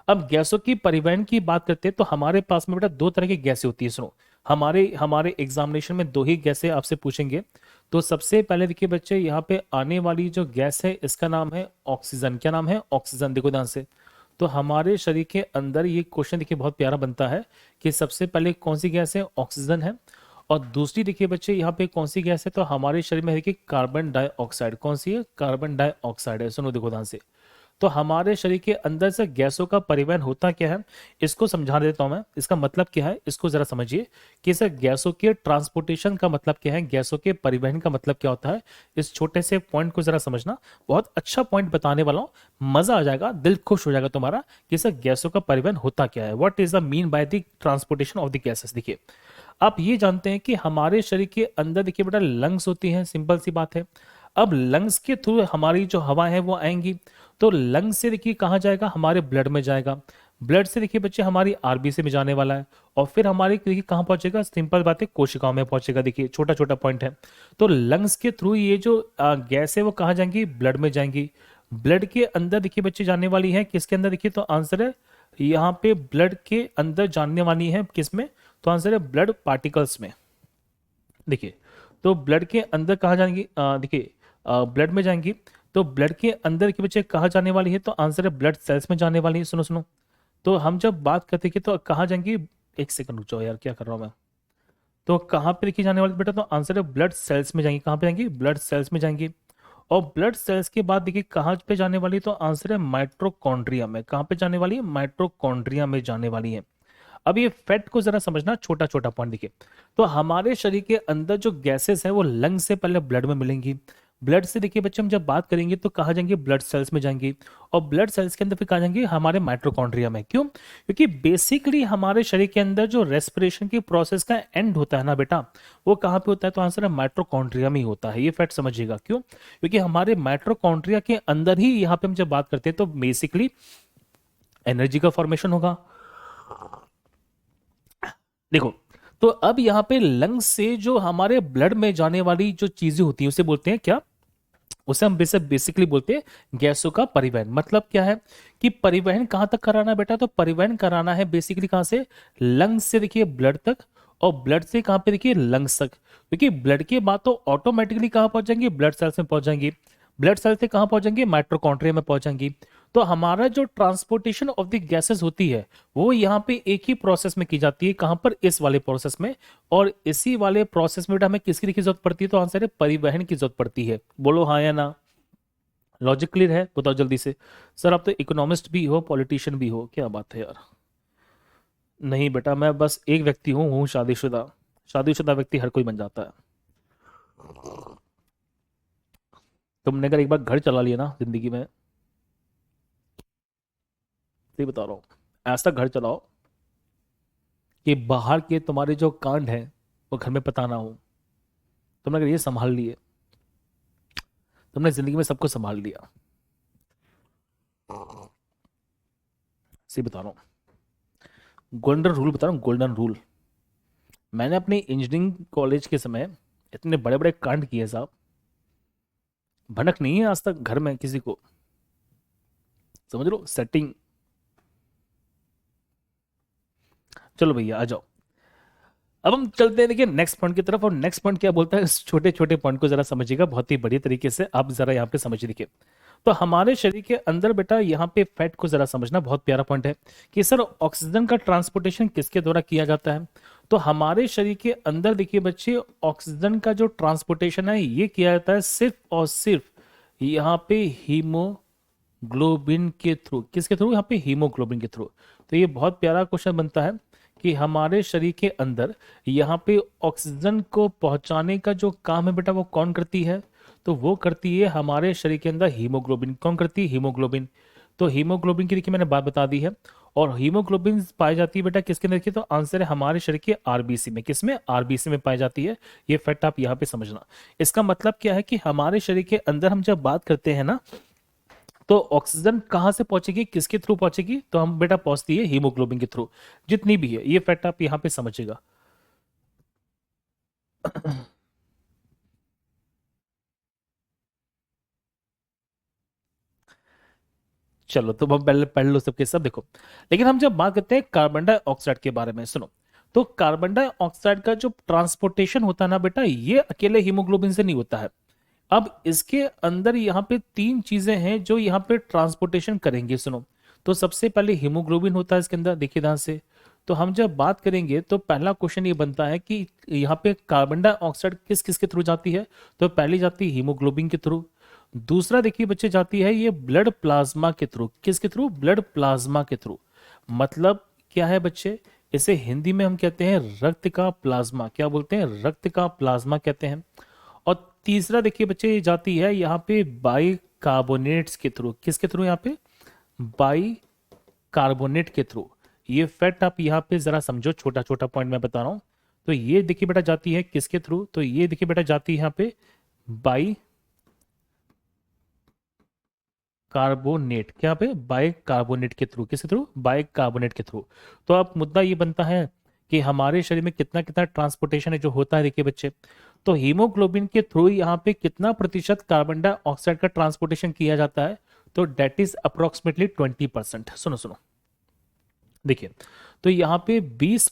अब गैसों की परिवहन की बात करते हैं तो हमारे पास में बेटा दो तरह की गैसें होती है, सुनो। हमारे हमारे एग्जामिनेशन में दो ही गैसें आपसे पूछेंगे। तो सबसे पहले देखिए बच्चे, यहाँ पे आने वाली जो गैस है इसका नाम है ऑक्सीजन। क्या नाम है? ऑक्सीजन। देखो ध्यान से, तो हमारे शरीर के अंदर ये क्वेश्चन देखिए बहुत प्यारा बनता है कि सबसे पहले कौन सी गैस है? ऑक्सीजन है। और दूसरी देखिए बच्चे यहाँ पे कौन सी गैस है, तो हमारे शरीर में देखिए कार्बन डाइऑक्साइड। कौन सी है? कार्बन डाइऑक्साइड है। सुनो देखो ध्यान से, तो हमारे शरीर के अंदर से गैसों का परिवहन होता क्या है, इसको समझा देता हूं मैं। इसका मतलब क्या है इसको जरा समझिए कि सर गैसों के ट्रांसपोर्टेशन का मतलब क्या है, गैसों के परिवहन का मतलब क्या होता है। इस छोटे से पॉइंट को जरा समझना, बहुत अच्छा पॉइंट बताने वाला हूं, मजा आ जाएगा, दिल खुश हो जाएगा तुम्हारा कि सर गैसों का परिवहन होता क्या है, what is the mean by the transportation of the gases. देखिए आप ये जानते हैं कि हमारे शरीर के अंदर देखिए बेटा लंग्स होती हैं, सिंपल सी बात है। अब लंग्स के थ्रू हमारी जो हवा है वो आएंगी, तो लंग्स से देखिए कहाँ जाएगा, हमारे ब्लड में जाएगा। ब्लड से देखिए बच्चे हमारी आरबीसी में जाने वाला है, और फिर हमारी देखिए कहाँ पहुंचेगा, सिंपल बात है कोशिकाओं में पहुंचेगा। देखिए छोटा छोटा पॉइंट है। तो लंग्स के थ्रू ये जो गैस है वो कहाँ जाएंगी, ब्लड में जाएंगी। ब्लड के अंदर देखिए बच्चे जाने वाली है किसके अंदर, देखिए तो आंसर है यहाँ पे ब्लड के अंदर जानने वाली है किस में, तो आंसर है ब्लड पार्टिकल्स में। देखिए तो ब्लड के अंदर कहाँ जाएंगी, देखिए ब्लड में जाएंगी। तो ब्लड के अंदर के बच्चे कहाँ जाने वाली है, तो आंसर है ब्लड सेल्स में जाने वाली है। सुनो सुनो, तो हम जब बात करते हैं कि तो कहाँ जाएंगी, एक सेकंड रुक जाओ यार, क्या कर रहा हूँ मैं। तो कहाँ पे लिखी जाने वाली बेटा, तो आंसर है ब्लड सेल्स में जाएंगी। कहाँ पे जाएंगी, ब्लड सेल्स में जाएंगी। और ब्लड सेल्स के बाद देखिए कहाँ पे जाने वाली है, तो आंसर है माइट्रोकॉन्ड्रिया में। कहाँ पे जाने वाली है, माइट्रोकॉन्ड्रिया में जाने वाली है। अब ये फैक्ट को जरा समझना, छोटा छोटा पॉइंट देखिए। तो हमारे शरीर के अंदर जो गैसेस है वो लंग से पहले ब्लड में मिलेंगी। ब्लड से देखिए बच्चे हम जब बात करेंगे तो कहाँ जाएंगे, ब्लड सेल्स में जाएंगी। और ब्लड सेल्स के अंदर फिर कहाँ जाएंगे, हमारे माइट्रोकॉन्ड्रिया में। क्यों? क्योंकि बेसिकली हमारे शरीर के अंदर जो रेस्पिरेशन की प्रोसेस का एंड होता है ना बेटा, वो कहाँ पे होता है, तो आंसर है माइट्रोकॉन्ड्रिया में ही होता है। ये फैक्ट समझिएगा। क्यों? क्योंकि हमारे माइट्रोकॉन्ड्रिया के अंदर ही यहाँ पे हम जब बात करते हैं तो बेसिकली एनर्जी का फॉर्मेशन होगा। देखो, तो अब यहाँ पे लंग्स से जो हमारे ब्लड में जाने वाली जो चीजें होती हैं उसे बोलते हैं क्या, उसे हम बेसिकली बोलते हैं गैसों का परिवहन। मतलब क्या है कि परिवहन कहां तक कराना है बेटा, तो परिवहन कराना है बेसिकली कहां से, लंग्स से देखिए ब्लड तक, और ब्लड से कहां पे देखिए लंग्स तक। क्योंकि ब्लड के बाद तो ऑटोमेटिकली कहां पहुंच जाएंगे, ब्लड सेल्स में पहुंच जाएंगी। ब्लड सेल से कहां पहुंचेंगे, माइट्रोकॉन्ड्रिया में पहुंचेंगी। तो हमारा जो ट्रांसपोर्टेशन ऑफ द गैसेस होती है वो यहाँ पे एक ही प्रोसेस में की जाती है। कहां पर, इस वाले प्रोसेस में। और इसी वाले प्रोसेस में बेटा हमें किसकी की जरूरत पड़ती है, तो आंसर है परिवहन की जरूरत पड़ती है। बोलो हाँ या ना। लॉजिक क्लियर है, बताओ जल्दी से। सर आप तो इकोनॉमिस्ट भी हो, पॉलिटिशियन भी हो, क्या बात है यार। नहीं बेटा, मैं बस एक व्यक्ति हूँ शादीशुदा। शादीशुदा व्यक्ति हर कोई बन जाता है। तुमने अगर एक बार घर चला लिया ना जिंदगी में, सही बता रहा हूँ, ऐसा घर चलाओ कि बाहर के तुम्हारे जो कांड है वो घर में पता ना हो। तुमने अगर ये संभाल लिए, तुमने जिंदगी में सबको संभाल लिया। सही बता रहा हूँ, गोल्डन रूल बता रहा हूँ, गोल्डन रूल। मैंने अपनी इंजीनियरिंग कॉलेज के समय इतने बड़े बड़े कांड किए साहब, भनक नहीं है आज तक घर में किसी को, समझ लो सेटिंग। चलो भैया आ जाओ, अब हम चलते हैं देखिए नेक्स्ट पॉइंट की तरफ। और नेक्स्ट पॉइंट क्या बोलता है, इस छोटे छोटे पॉइंट को जरा समझिएगा बहुत ही बढ़िया तरीके से, आप जरा यहाँ पे समझ देखिए। तो हमारे शरीर के अंदर बेटा यहाँ पे फैट को जरा समझना, बहुत प्यारा पॉइंट है कि सर ऑक्सीजन का ट्रांसपोर्टेशन किसके द्वारा किया जाता है। तो हमारे शरीर के अंदर देखिए बच्चे, ऑक्सीजन का जो ट्रांसपोर्टेशन है ये किया जाता है सिर्फ और सिर्फ यहाँ पे हीमोग्लोबिन के थ्रू। किसके थ्रू, यहाँ पे हीमोग्लोबिन के थ्रू। तो ये बहुत प्यारा क्वेश्चन बनता है कि हमारे शरीर के अंदर यहाँ पे ऑक्सीजन को पहुंचाने का जो काम है बेटा वो कौन करती है, तो वो करती है हमारे शरीर के अंदर हीमोग्लोबिन। कौन करती है, हीमोग्लोबिन। तो हीमोग्लोबिन की देखिए मैंने बात बता दी है, और हीमोग्लोबिन पाई जाती है बेटा किसके अंदर, तो आंसर है हमारे शरीर के आरबीसी में। किसमें, आरबीसी में पाई जाती है। ये फैक्ट आप यहाँ पे समझना। इसका मतलब क्या है कि हमारे शरीर के अंदर हम जब बात करते हैं ना, तो ऑक्सीजन कहां से पहुंचेगी, किसके थ्रू पहुंचेगी, तो हम बेटा पहुंचती है हीमोग्लोबिन के थ्रू, जितनी भी है। ये फैक्ट आप यहां पे समझिएगा। चलो तो हम पहले पढ़ लो सबके सब, देखो। लेकिन हम जब बात करते हैं कार्बन डाइऑक्साइड के बारे में, सुनो। तो कार्बन डाइऑक्साइड का जो ट्रांसपोर्टेशन होता है ना बेटा, ये अकेले हीमोग्लोबिन से नहीं होता है। अब इसके अंदर यहाँ पे तीन चीजें हैं जो यहाँ पे ट्रांसपोर्टेशन करेंगे, सुनो। तो सबसे पहले हीमोग्लोबिन होता है इसके अंदर, देखिए ध्यान से। तो हम जब बात करेंगे तो पहला क्वेश्चन ये बनता है कि यहाँ पे कार्बन डाइऑक्साइड किस किस के थ्रू जाती है, तो पहली जाती है हीमोग्लोबिन के थ्रू। दूसरा देखिए बच्चे जाती है ये ब्लड प्लाज्मा के थ्रू। किसके थ्रू, ब्लड प्लाज्मा के थ्रू। मतलब क्या है बच्चे, इसे हिंदी में हम कहते हैं रक्त का प्लाज्मा। क्या बोलते हैं, रक्त का प्लाज्मा कहते हैं। और तीसरा देखिए बच्चे ये जाती है यहाँ पे बाई कार्बोनेट्स के थ्रू। किसके थ्रू, यहाँ पे बाई कार्बोनेट के थ्रू। ये फैक्ट आप यहाँ पे जरा समझो, छोटा छोटा पॉइंट मैं बता रहा हूं। तो ये देखिए बेटा जाती है किसके थ्रू, तो ये देखिए बेटा जाती है यहाँ पे बाई कार्बोनेट। क्या पे, बाई कार्बोनेट के थ्रू। किसके थ्रू, बाई कार्बोनेट के थ्रू। तो अब मुद्दा ये बनता है कि हमारे शरीर में कितना कितना ट्रांसपोर्टेशन है जो होता है, देखिए बच्चे। तो हीमोग्लोबिन के थ्रू यहाँ पे कितना प्रतिशत कार्बन डाइऑक्साइड का ट्रांसपोर्टेशन किया जाता है, तो डेट इज अप्रोक्सीमेटली 20%। सुनो सुनो, देखिए। तो यहाँ पे 20,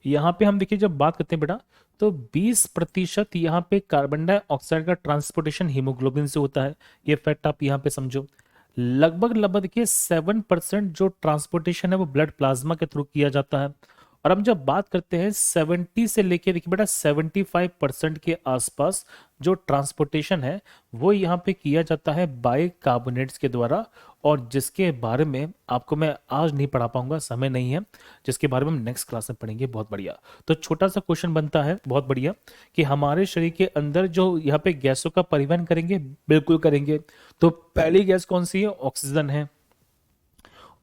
यहाँ पे हम देखिए जब बात करते हैं बेटा, तो 20% यहाँ पे कार्बन डाइऑक्साइड का ट्रांसपोर्टेशन हीमोग्लोबिन से होता है। ये फैक्ट आप यहाँ पे समझो। लगभग लगभग देखिए 7% जो ट्रांसपोर्टेशन है वो ब्लड प्लाज्मा के थ्रू किया जाता है। और हम जब बात करते हैं 70 से लेके देखिए बेटा 75% के आसपास जो ट्रांसपोर्टेशन है वो यहाँ पे किया जाता है बाई कार्बोनेट्स के द्वारा, और जिसके बारे में आपको मैं आज नहीं पढ़ा पाऊंगा, समय नहीं है, जिसके बारे में हम नेक्स्ट क्लास में पढ़ेंगे। बहुत बढ़िया। तो छोटा सा क्वेश्चन बनता है, बहुत बढ़िया, कि हमारे शरीर के अंदर जो यहाँ पे गैसों का परिवहन करेंगे, बिल्कुल करेंगे। तो पहली गैस कौन सी है, ऑक्सीजन है।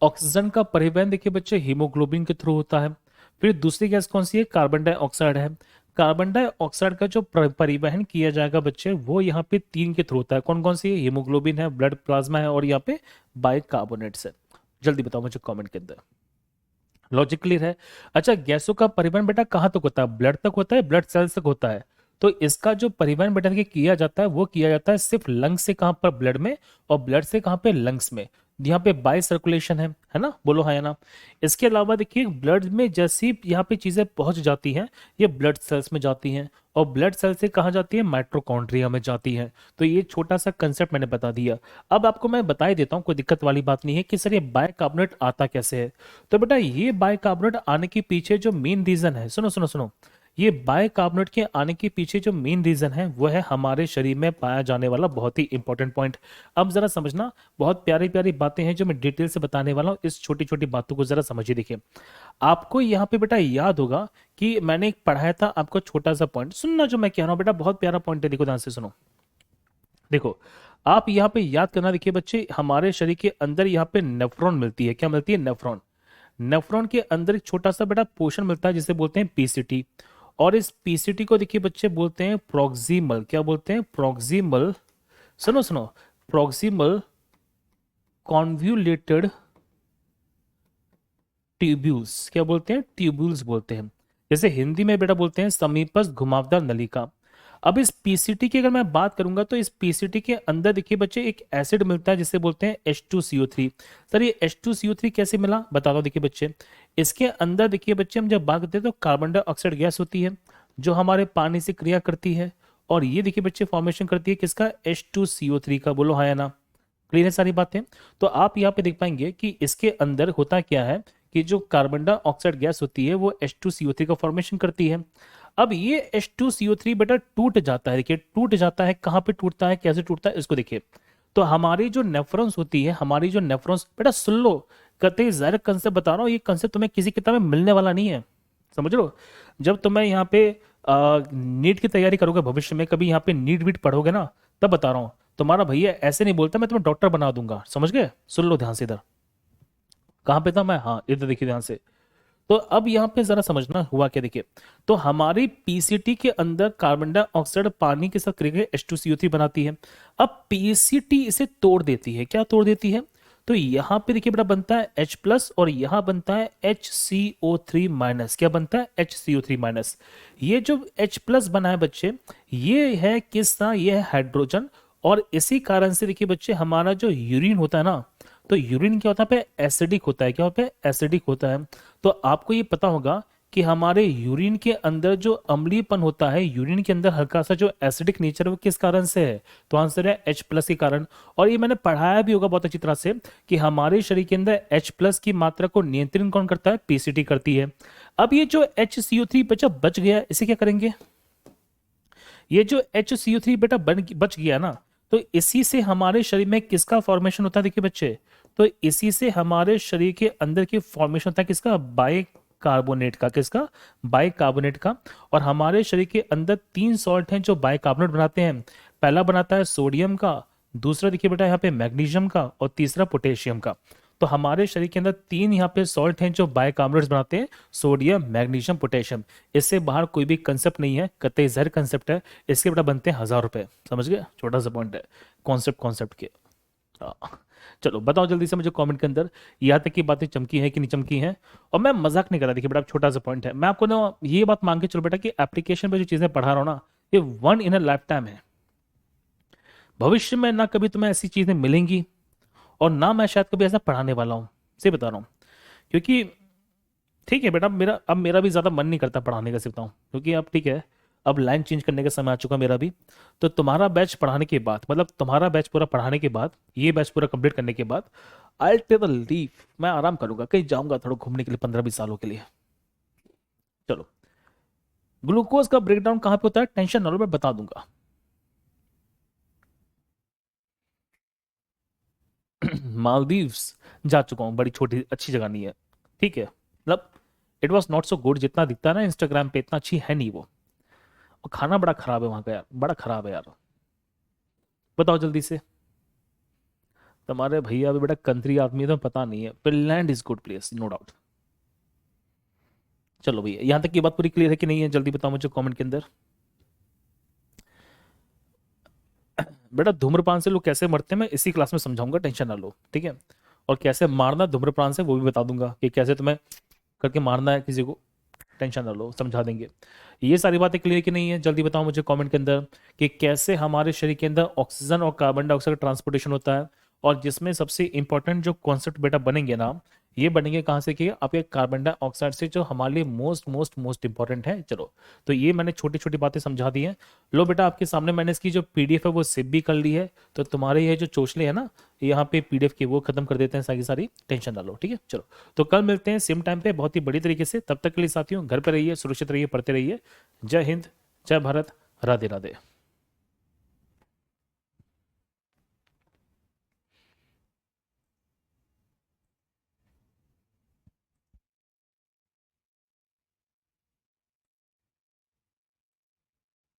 ऑक्सीजन का परिवहन देखिए बच्चे हीमोग्लोबिन के थ्रू होता है। फिर दूसरी गैस कौन सी है, कार्बन डाइऑक्साइड है। कार्बन डाइऑक्साइड का जो परिवहन किया जाएगा बच्चे, वो यहाँ पे तीन के थ्रू होता है। कौन कौन सी है, हीमोग्लोबिन है, ब्लड प्लाज्मा है, और यहाँ पे बाइकार्बोनेट्स है। जल्दी बताओ मुझे कमेंट के अंदर। लॉजिक क्लियर है। अच्छा, गैसों का परिवहन बेटा कहाँ तक होता है, ब्लड तक होता है, ब्लड सेल्स तक होता है। तो इसका जो परिवहन बेटा देखिए किया जाता है, वो किया जाता है सिर्फ लंग्स से कहां पर, ब्लड में, और ब्लड से कहां पे, लंग्स में। यहाँ पे बाय सर्कुलेशन है ना, बोलो हाँ या ना। इसके अलावा देखिए ब्लड में जैसी यहाँ पे चीजें पहुंच जाती हैं, ये ब्लड सेल्स में जाती हैं, और ब्लड सेल से कहाँ जाती है, माइटोकॉन्ड्रिया में जाती है। तो ये छोटा सा कंसेप्ट मैंने बता दिया। अब आपको मैं बता ही देता हूँ, कोई दिक्कत वाली बात नहीं है कि सर ये बाइकार्बोनेट आता कैसे है। तो बेटा ये बाइकार्बोनेट आने के पीछे जो मेन रीजन है, सुनो सुनो सुनो, ये बाइकार्बोनेट के आने के पीछे जो मेन रीजन है वो है हमारे शरीर में पाया जाने वाला बहुत ही इंपॉर्टेंट पॉइंट। अब जरा समझना, बहुत प्यारी प्यारी बातें हैं जो मैं डिटेल से बताने वाला हूँ, इस छोटी छोटी बातों को जरा समझिए। देखिए आपको यहाँ पे बेटा याद होगा कि मैंने एक पढ़ाया था आपको, छोटा सा पॉइंट सुनना जो मैं कह रहा हूँ बेटा, बहुत प्यारा पॉइंट है, देखो ध्यान से सुनो। देखो आप यहाँ पे याद करना, देखिए बच्चे हमारे शरीर के अंदर यहाँ पे नेफ्रॉन मिलती है। क्या मिलती है, नेफ्रॉन। नेफ्रॉन के अंदर एक छोटा सा बेटा पोर्शन मिलता है जिसे बोलते हैं पीसीटी। और इस पीसीटी को देखिए बच्चे बोलते हैं प्रॉक्सिमल, क्या बोलते हैं, प्रॉक्सिमल, सुनो सुनो, प्रॉक्सिमल कॉन्व्यूलेटेड ट्यूब्यूल्स, क्या बोलते हैं, ट्यूब्यूल्स बोलते हैं। जैसे हिंदी में बेटा बोलते हैं समीपस्थ घुमावदार नलिका। अब इस पीसीटी की अगर मैं बात करूंगा तो इस पीसीटी के अंदर देखिए बच्चे एक एसिड मिलता है जिसे बोलते हैं H2CO3। सर ये H2CO3 कैसे मिला बता दो। देखिए बच्चे इसके अंदर देखिए बच्चे हम जब बात करते हैं तो कार्बन डाइऑक्साइड गैस होती है जो हमारे पानी से क्रिया करती है, और ये देखिए बच्चे फॉर्मेशन करती है किसका, H2CO3 का। बोलो हाँ या ना, क्लियर है सारी बातें। तो आप यहाँ पे देख पाएंगे कि इसके अंदर होता क्या है कि जो कार्बन डाइऑक्साइड गैस होती है वो H2CO3 का फॉर्मेशन करती है। अब ये H2CO3 बेटा टूट जाता है, देखिए टूट जाता है, कहाँ पे टूटता है, कैसे टूटता है, इसको देखिए। तो हमारी जो नेफ्रॉन्स होती है, हमारी जो नेफ्रॉन्स, बेटा सुन लो, कतई ज़ाहिर कंसेप्ट बता रहा हूँ, ये कंसेप्ट तुम्हें किसी किताब में मिलने वाला नहीं है, समझ लो। जब तुम्हें यहाँ पे नीट की तैयारी करोगे भविष्य में, कभी यहाँ पे नीट वीट पढ़ोगे ना, तब बता रहा हूँ। तुम्हारा भैया ऐसे नहीं बोलता मैं तुम्हें डॉक्टर बना दूंगा, समझ गए। सुन लो ध्यान से, इधर कहाँ पे था मैं, हाँ इधर देखिए ध्यान से। तो अब यहाँ पे जरा समझना हुआ क्या, देखिए तो हमारी पीसीटी के अंदर कार्बन डाइऑक्साइड पानी के साथ क्रिया H2CO3 बनाती है। अब पीसीटी इसे तोड़ देती है, क्या तोड़ देती है, तो यहाँ पे देखिए बेटा बनता है H+ और यहाँ बनता है HCO3-, क्या बनता है, HCO3-। ये जो H+ बना है बच्चे, ये है किसका, ये है हाइड्रोजन। और इसी कारण से देखिए बच्चे हमारा जो यूरिन होता है ना, तो यूरिन क्या होता है पे, एसिडिक होता है, क्या होता है, एसिडिक होता है। तो आपको ये पता होगा कि हमारे यूरिन के अंदर जो अम्लीपन होता है, यूरिन के अंदर हल्का सा जो एसिडिक नेचर है वो किस कारण से है, तो आंसर है H+ के कारण। और ये मैंने पढ़ाया भी होगा बहुत अच्छी तरह से कि हमारे शरीर के अंदर H+ की मात्रा को नियंत्रण कौन करता है, पीसीटी करती है। अब ये जो HCO3 बच गया, इसे क्या करेंगे, ये जो HCO3 बेटा बच गया ना, तो इसी से हमारे शरीर में किसका फॉर्मेशन होता है, देखिए बच्चे, तो इसी से हमारे शरीर के अंदर की फॉर्मेशन होता है किसका, बाइकार्बोनेट का, किसका, बाइकार्बोनेट का। और हमारे शरीर के अंदर 3 सॉल्ट हैं जो बाइकार्बोनेट बनाते हैं। पहला बनाता है सोडियम का, दूसरा देखिए बेटा यहाँ पे मैग्नीशियम का, और तीसरा पोटेशियम का। तो हमारे शरीर के अंदर 3 यहाँ पे सॉल्ट हैं जो बाइकार्बोनेट्स बनाते हैं, सोडियम, मैग्नीशियम, पोटेशियम। इससे बाहर कोई भी कंसेप्ट नहीं है, कतई जहर कंसेप्ट है। इसके बेटा बनते हैं 1000 रुपए, समझ गए, छोटा सा पॉइंट है कॉन्सेप्ट के। हाँ। चलो बताओ जल्दी से मुझे कमेंट के अंदर, यहाँ तक की बातें चमकी है कि नहीं चमकी हैं। और मैं मजाक नहीं कर रहा, देखिए बेटा छोटा सा पॉइंट है, मैं आपको ना ये बात मान के चलो बेटा कि एप्लीकेशन पे जो चीजें पढ़ा रहा हूँ ना, ये 1 इन अ लाइफ टाइम है। भविष्य में ना कभी तुम्हें ऐसी चीजें मिलेंगी, और ना मैं शायद कभी ऐसा पढ़ाने वाला हूँ, से बता रहा हूँ। क्योंकि ठीक है बेटा, मेरा भी ज्यादा मन नहीं करता पढ़ाने का, सिर्फ बताऊँ, क्योंकि अब ठीक है, अब लाइन चेंज करने का समय आ चुका मेरा भी। तो तुम्हारा बैच पढ़ाने के बाद, मतलब तुम्हारा बैच पूरा पढ़ाने के बाद, ये बैच पूरा कंप्लीट करने के बाद, आई टेक द लीव, मैं आराम करूंगा, कहीं जाऊंगा थोड़ा घूमने के लिए 15-20 सालों के लिए। चलो, ग्लूकोज का ब्रेकडाउन कहाँ पे होता है, टेंशन ना लो, मैं बता दूंगा। मालदीव्स जा चुका हूँ, बड़ी छोटी अच्छी जगह नहीं है, ठीक है, मतलब it was not so good, जितना दिखता है ना इंस्टाग्राम पे इतना अच्छी है नहीं वो। और खाना बड़ा खराब है वहां का यार, बड़ा खराब है यार। बताओ जल्दी से, तुम्हारे भैया भी बेटा कंट्री आदमी है तो पता नहीं है। Finland is good place, no doubt. चलो भैया, यहां तक की बात पूरी क्लियर है कि नहीं है, जल्दी बताओ मुझे कमेंट के अंदर। बेटा धूम्रपान से लोग कैसे मरते हैं मैं इसी क्लास में समझाऊंगा, टेंशन ना लो, ठीक है। और कैसे मारना धूम्रपान से वो भी बता दूंगा कि कैसे तुम्हें करके मारना है किसी को, टेंशन ना लो, समझा देंगे। ये सारी बातें क्लियर कि नहीं है, जल्दी बताओ मुझे कमेंट के अंदर कि कैसे हमारे शरीर के अंदर ऑक्सीजन और कार्बन डाइऑक्साइड का ट्रांसपोर्टेशन होता है। और जिसमें सबसे इंपॉर्टेंट जो कॉन्सेप्ट बेटा बनेंगे ना, ये बनेंगे कहाँ से, कि आपके कार्बन डाइऑक्साइड से, जो हमारे लिए मोस्ट मोस्ट मोस्ट इंपॉर्टेंट है। चलो, तो ये मैंने छोटी छोटी बातें समझा दी हैं। लो बेटा, आपके सामने मैंने इसकी जो पीडीएफ है वो सेव भी कर ली है। तो तुम्हारे ये जो चोचले है ना, यहाँ पे पीडीएफ की वो खत्म कर देते हैं सारी सारी, टेंशन ना लो, ठीक है। चलो, तो कल मिलते हैं सेम टाइम पे बहुत ही बड़ी तरीके से। तब तक के लिए साथियों, घर पे रहिए, सुरक्षित रहिए, पढ़ते रहिए। जय हिंद, जय भारत, राधे राधे।